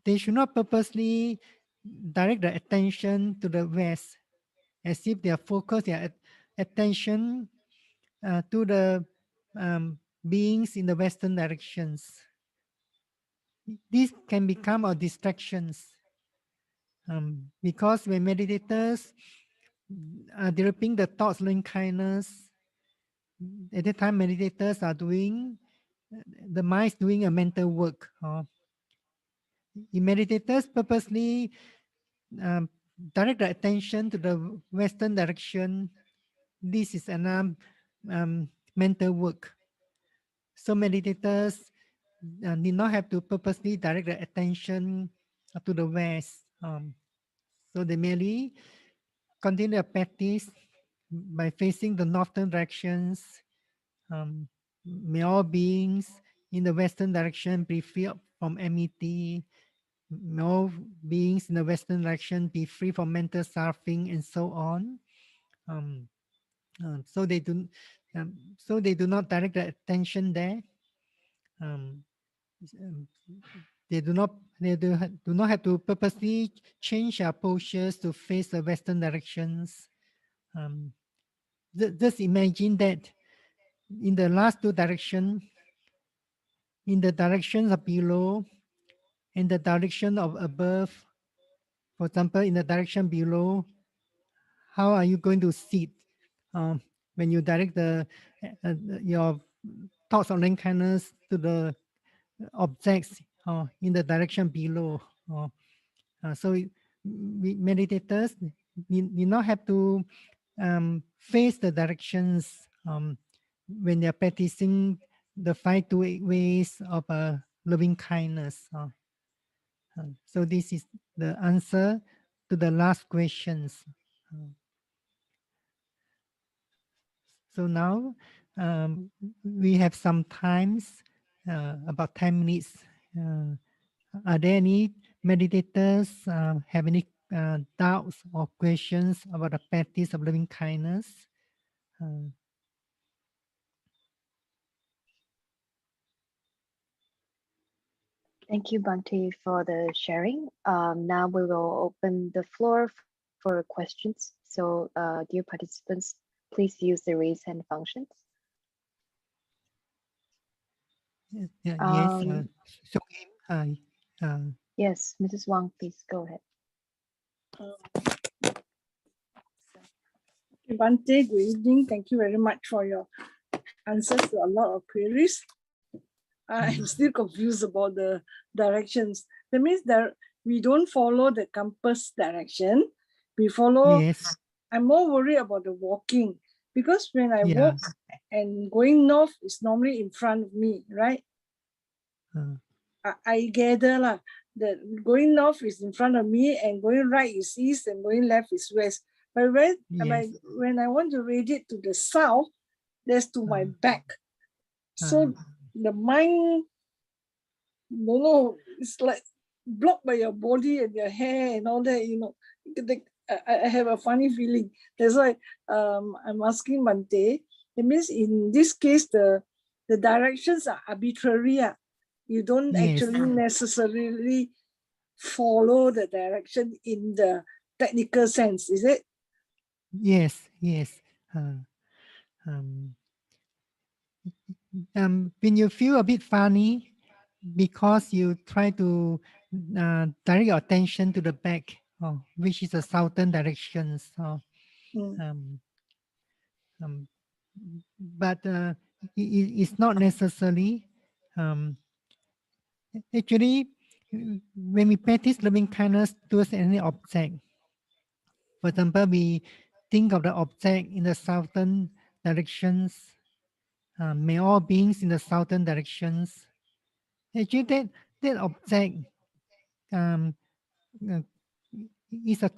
They should not purposely direct the attention to the west, as if they are focused their attention to the beings in the western directions. These can become our distractions, because when meditators are developing the thoughts loving kindness, at the time meditators are doing, the mind is doing a mental work. Meditators purposely direct the attention to the western direction. This is an mental work. So meditators need not have to purposely direct the attention to the west. So they merely continue their practice by facing the northern directions. May all beings in the western direction be free from enmity. May all beings in the western direction be free from mental suffering, and so on. So they do not direct the attention there. They do not have to purposely change their postures to face the western directions. Just imagine that in the last two directions, in the directions of below and the direction of above, for example, in the direction below, how are you going to sit when you direct your thoughts on loving kindness to the objects in the direction below? So meditators need not have to face the directions when they're practicing the 5 to 8 ways of loving kindness. So this is the answer to the last questions. So now we have some times, about 10 minutes. Are there any meditators have any doubts or questions about the practice of loving kindness? Thank you, Bhante, for the sharing. Now we will open the floor for questions. So, dear participants, please use the raise hand functions. Yes. So, Yes, Mrs. Wang, please go ahead. Bhante, good evening. Thank you very much for your answers to a lot of queries. I'm still confused about the directions. That means that we don't follow the compass direction. We follow. Yes. I'm more worried about the walking, because when I walk and going north is normally in front of me, right? I gather that going north is in front of me and going right is east and going left is west. But when I want to read it to the south, that's to my back. So the mind, don't know, it's like blocked by your body and your hair and all that, you know. I have a funny feeling. That's why I'm asking Bhante. It means in this case, the directions are arbitrary. You don't actually necessarily follow the direction in the technical sense, is it? Yes, yes. When you feel a bit funny because you try to direct your attention to the back, which is the southern direction. So, but it's not necessarily. Actually, when we practice loving kindness towards any object, for example, we think of the object in the southern directions. May all beings in the southern directions. Actually, that object uh, is a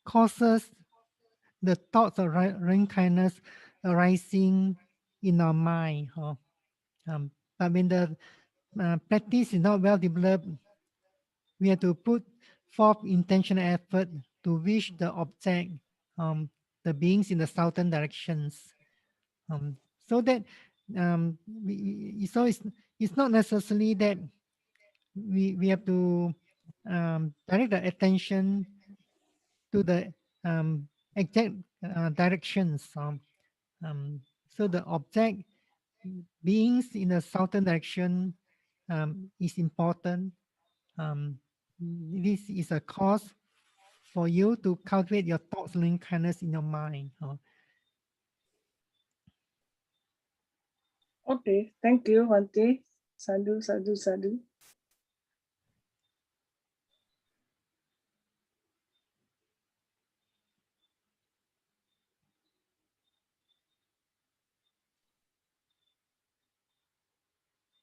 causes the thoughts of loving kindness arising in our mind. But when the practice is not well developed, we have to put forth intentional effort to reach the object, the beings in the southern directions. So that so it's not necessarily that we have to direct the attention to the exact directions. So the object beings in the southern direction is important. This is a cause for you to cultivate your thoughts, loving kindness in your mind. Okay, thank you, Bhante. Sadhu, sadhu, sadhu.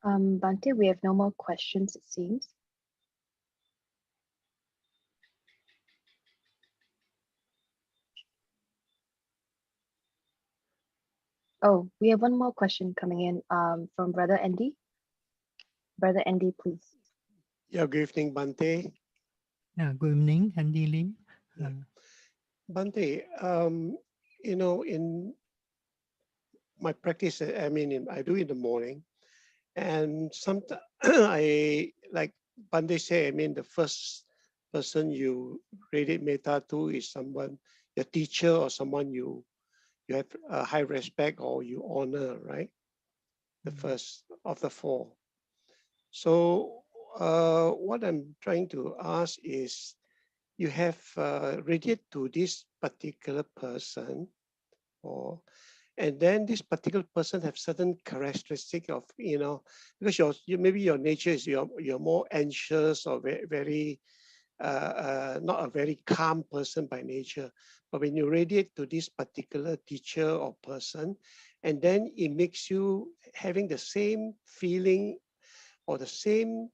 Bhante, we have no more questions, it seems. Oh, we have one more question coming in from Brother Andy. Brother Andy, please. Yeah, good evening, Bhante. Good evening, Andy Lim. Bhante, in my practice, I do in the morning, and sometimes I, like Bhante say, the first person you radiate metta to is someone, your teacher or someone you have a high respect or you honor, right? The first of the four. So what I'm trying to ask is, you have radiate to this particular person, and then this particular person have certain characteristic of, because maybe your nature is you're more anxious or very not a very calm person by nature. But when you radiate to this particular teacher or person, and then it makes you having the same feeling or the same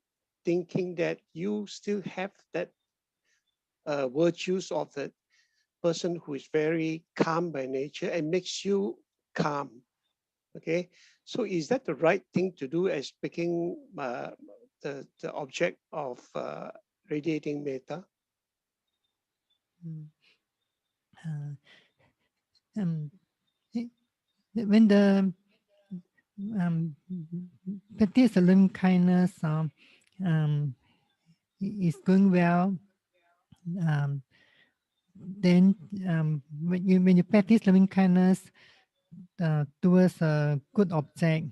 thinking that you still have that virtues of the person who is very calm by nature and makes you calm. Okay, so is that the right thing to do as picking the object of radiating metta? When the practice of loving kindness is going well, then when you practice loving kindness towards a good object,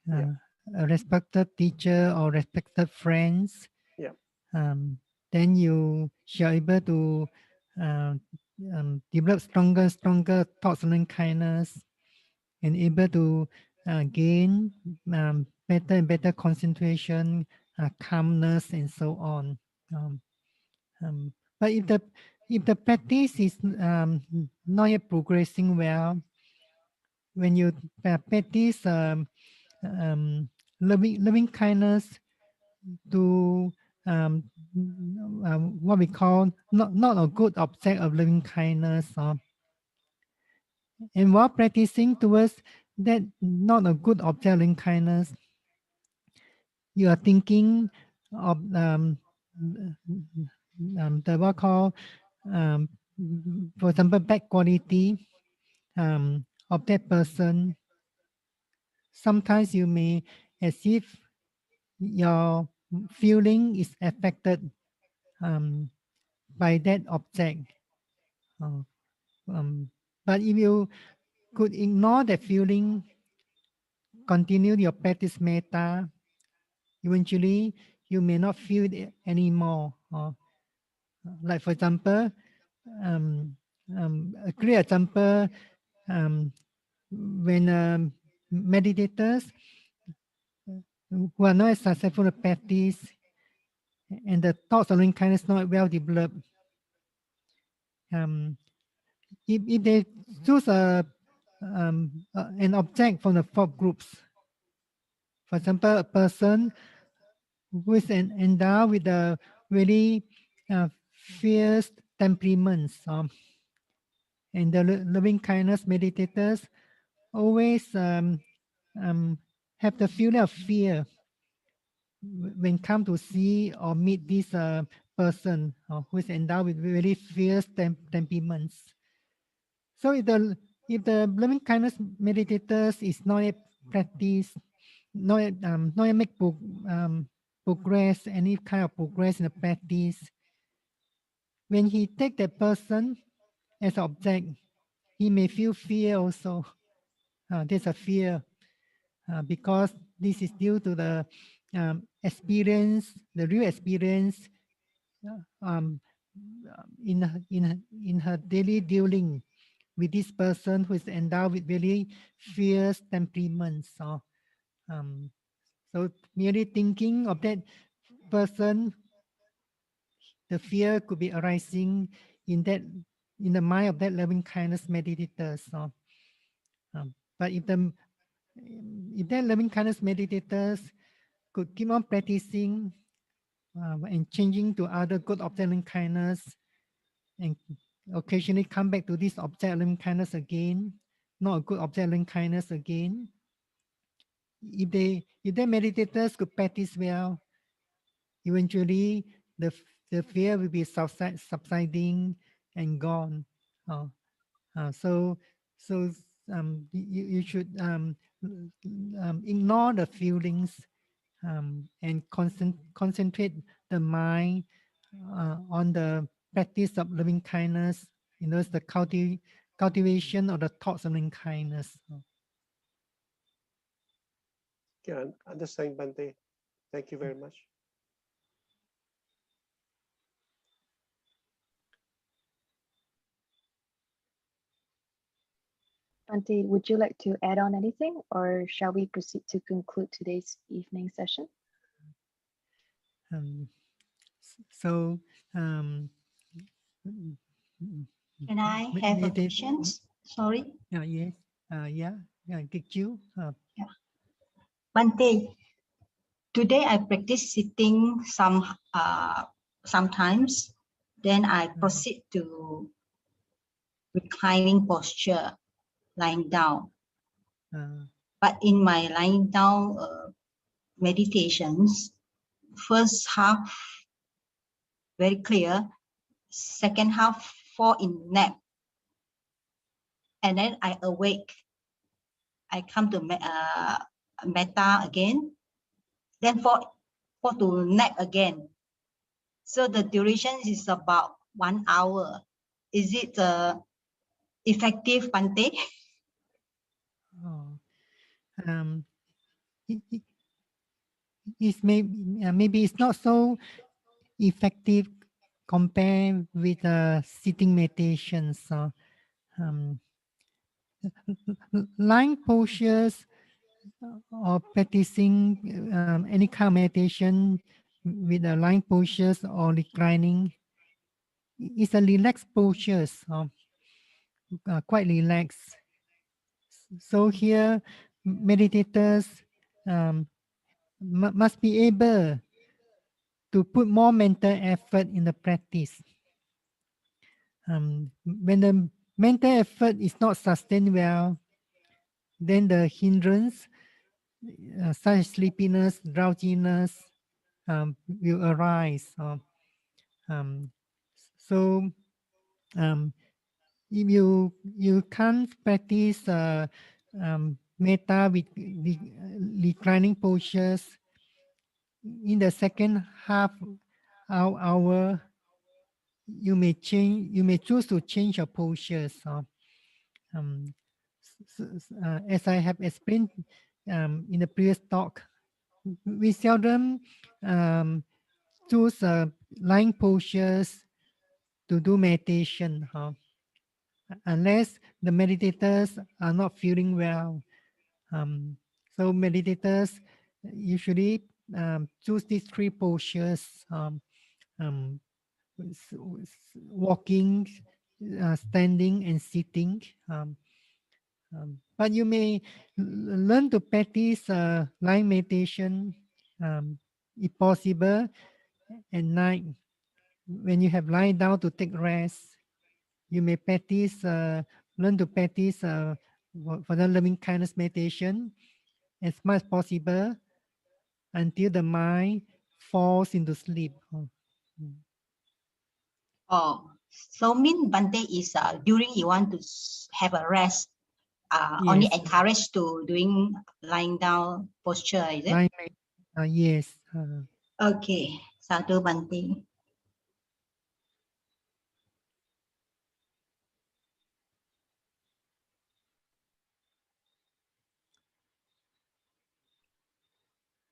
a respected teacher or respected friends, then you shall able to develop stronger thoughts of loving kindness and able to gain better and better concentration, calmness, and so on. But if the practice is not yet progressing well, when you practice loving kindness to what we call not a good object of loving kindness, and while practicing towards that not a good object of loving kindness, you are thinking of the what called, for example, bad quality of that person. Sometimes you may as if your feeling is affected by that object. But if you could ignore the feeling, continue your practice metta, eventually you may not feel it anymore. Like for example, a clear example, when meditators who are not successful in practice and the thoughts of loving kindness not well developed, if they choose an object from the four groups, for example, a person who is endowed with a really fierce temperaments, and the loving kindness meditators always have the feeling of fear when come to see or meet this person who is endowed with very fierce temperaments. So if the loving kindness meditators is not yet practice, not yet make progress, any kind of progress in the practice, when he take that person as object, he may feel fear also. There's a fear because this is due to the experience, the real experience in her daily dealing with this person who is endowed with very fierce temperaments. So merely thinking of that person, the fear could be arising in the mind of that loving kindness meditators. But if that loving kindness meditators could keep on practicing and changing to other good object loving kindness, and occasionally come back to this object loving kindness again, not a good object loving kindness again. If the meditators could practice well, eventually the fear will be subsiding and gone. So you should ignore the feelings and concentrate the mind on the practice of loving kindness. It's the cultivation of the thoughts of loving kindness. Yeah, understand, Bhante. Thank you very much. Bhante, would you like to add on anything, or shall we proceed to conclude today's evening session? So can I have a questions? Sorry. Yes. Get you. Yeah. Bhante, today I practice sitting sometimes. Then I proceed to reclining posture, lying down. But in my lying down meditations, first half very clear, second half fall in nap, and then I awake. I come to metta again, then fall to nap again. So the duration is about 1 hour. Is it effective, Bhante? Maybe it's not so effective compared with sitting meditations. Lying postures or practicing any kind of meditation with the lying postures or reclining is a relaxed postures, quite relaxed. So here, meditators must be able to put more mental effort in the practice. When the mental effort is not sustained well, then the hindrance, such as sleepiness, drowsiness, will arise. So if you can't practice metta with reclining postures in the second half hour, you may choose to change your postures. As I have explained in the previous talk, we seldom choose lying postures to do meditation, unless the meditators are not feeling well. So meditators usually choose these three postures: walking, standing, and sitting. But you may learn to practice lying meditation, if possible, at night. When you have lying down to take rest, you may practice, learn to practice for the loving kindness meditation as much as possible until the mind falls into sleep. Oh, so mean Bante is during you want to have a rest, only Yes. encouraged to doing lying down posture, is it? Yes. Okay, Sadhu Bante.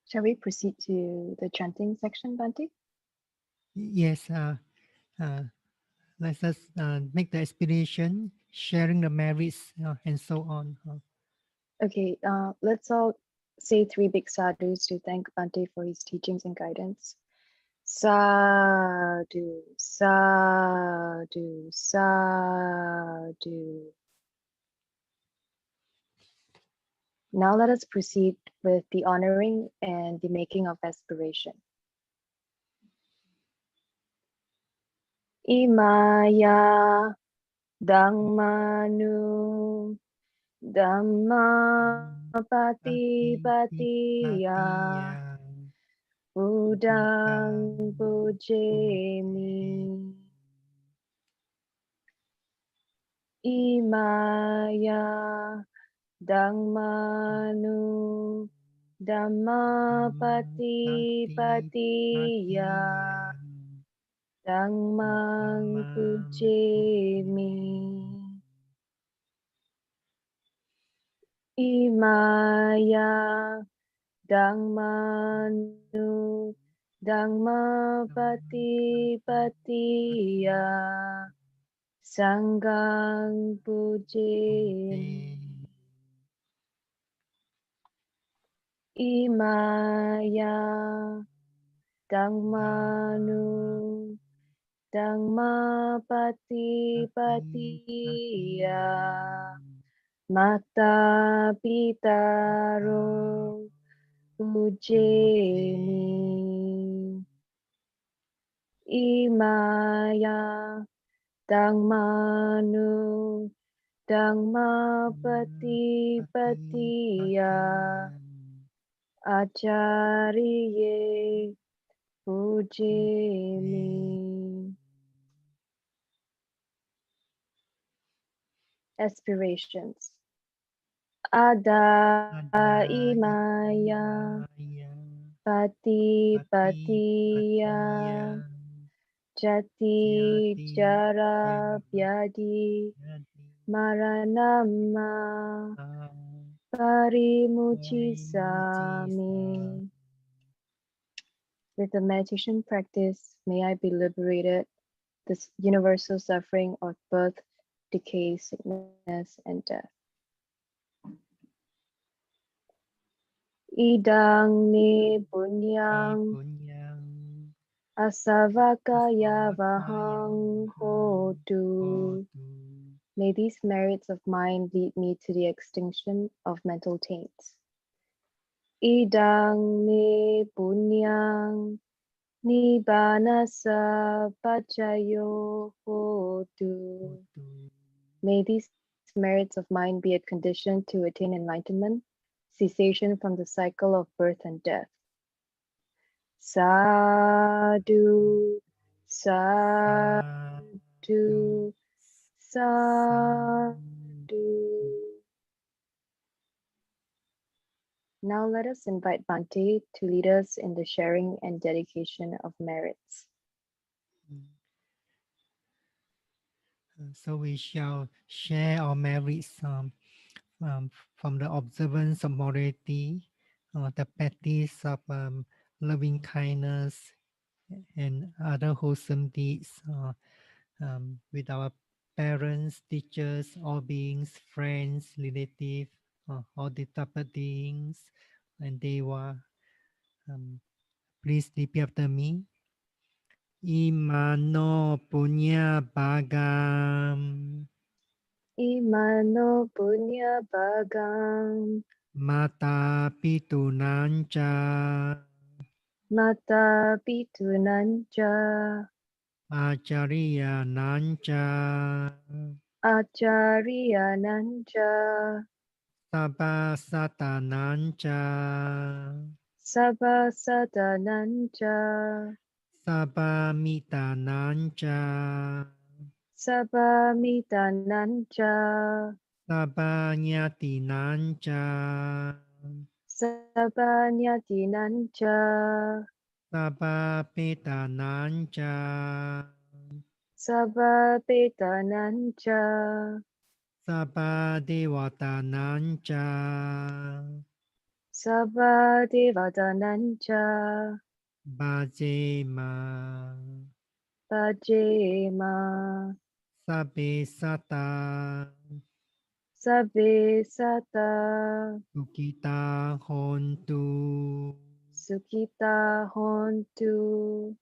Shall we proceed to the chanting section, Bhante? Yes. Let us make the aspiration, sharing the merits, and so on. Okay, let's all say three big sadhus to thank Bhante for his teachings and guidance. Sadhu, sadhu, sadhu. Now let us proceed with the honoring and the making of aspiration. Imaya Dhammanu Dhammapati Patiya Budang Pujemi Imaya Dhammanu Dhammapati Patiya Dhammang Pujemi Imaya Dhammanu Dhammapati Patiya Sanggang Pujemi Imaya Dhammanu Dhammapati Patiya Mata Pitaro Pujemi Imaya Dhammanu Dhammapati Patiya Acariye Pujemi. Aspirations. Ada Imaya Pati Patiya Jati Jara Vyadi Maranama Parimuchi Sami. With the meditation practice, may I be liberated this universal suffering of birth, decay, sickness, and death. Idang ni punyang asavakaya vahang hotu. May these merits of mine lead me to the extinction of mental taints. Idang ni punyang Nibbanasa pacayo hotu. May these merits of mine be a condition to attain enlightenment, cessation from the cycle of birth and death. Sadhu, sadhu, sadhu. Now let us invite Bhante to lead us in the sharing and dedication of merits. So we shall share our merits from the observance of morality, the practice of loving kindness, and other wholesome deeds with our parents, teachers, all beings, friends, relatives, all the type of beings, and Deva. Please repeat after me. Imano punya bagam Imano punya bagam mata pitunancha mata pitunanja acharya nancha acharya nanja sabha satanancha sabha sadananja sabha mitanancha sabha mitananja sabha nyatinancha sabha nyatinanja sabha petanancha sabha petananja sabha devatanancha sabha devadananja bhajema Pajema sabbe sata Sabbe Sata sukita hontu. Sukita Hontu.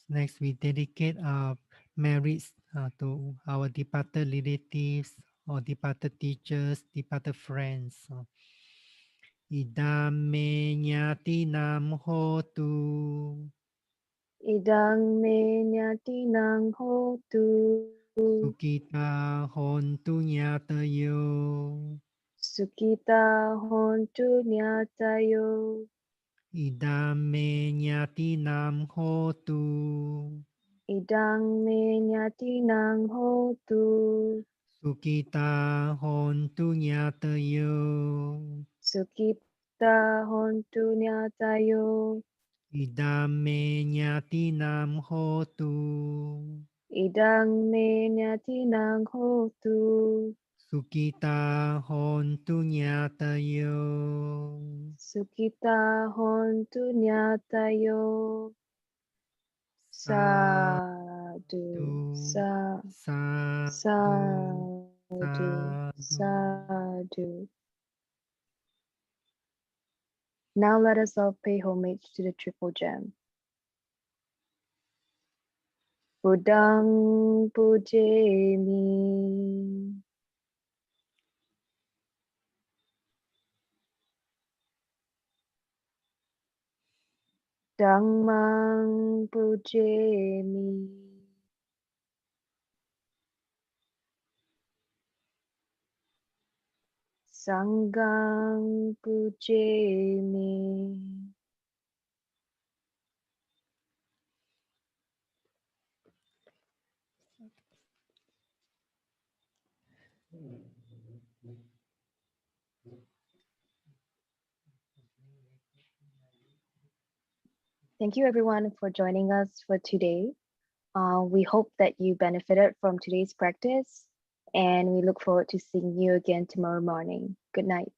Next, we dedicate our merits to our departed relatives or departed teachers, departed friends. Idame nyati nam hotu Idang me nyatinang hotu. sukita hontu nyatayo. Sukita Hontu Nyatayo. Idame nyati nam hotu Idang me nyatinang hotu. sukita hontu nyatayo. Sukita Hontu Nyatayo. Idame nyati nam hotu Idang me nyatinang hotu. sukita hontu nyatayo. Sukita Hontu Nyatayo. Sadhu, Sadhu, sadhu, sadhu. sadhu. Now let us all pay homage to the triple gem. Buddhang Pujemi. Dhammang Pujemi. Sanghang Pujemi. Thank you everyone for joining us for today. We hope that you benefited from today's practice and we look forward to seeing you again tomorrow morning. Good night.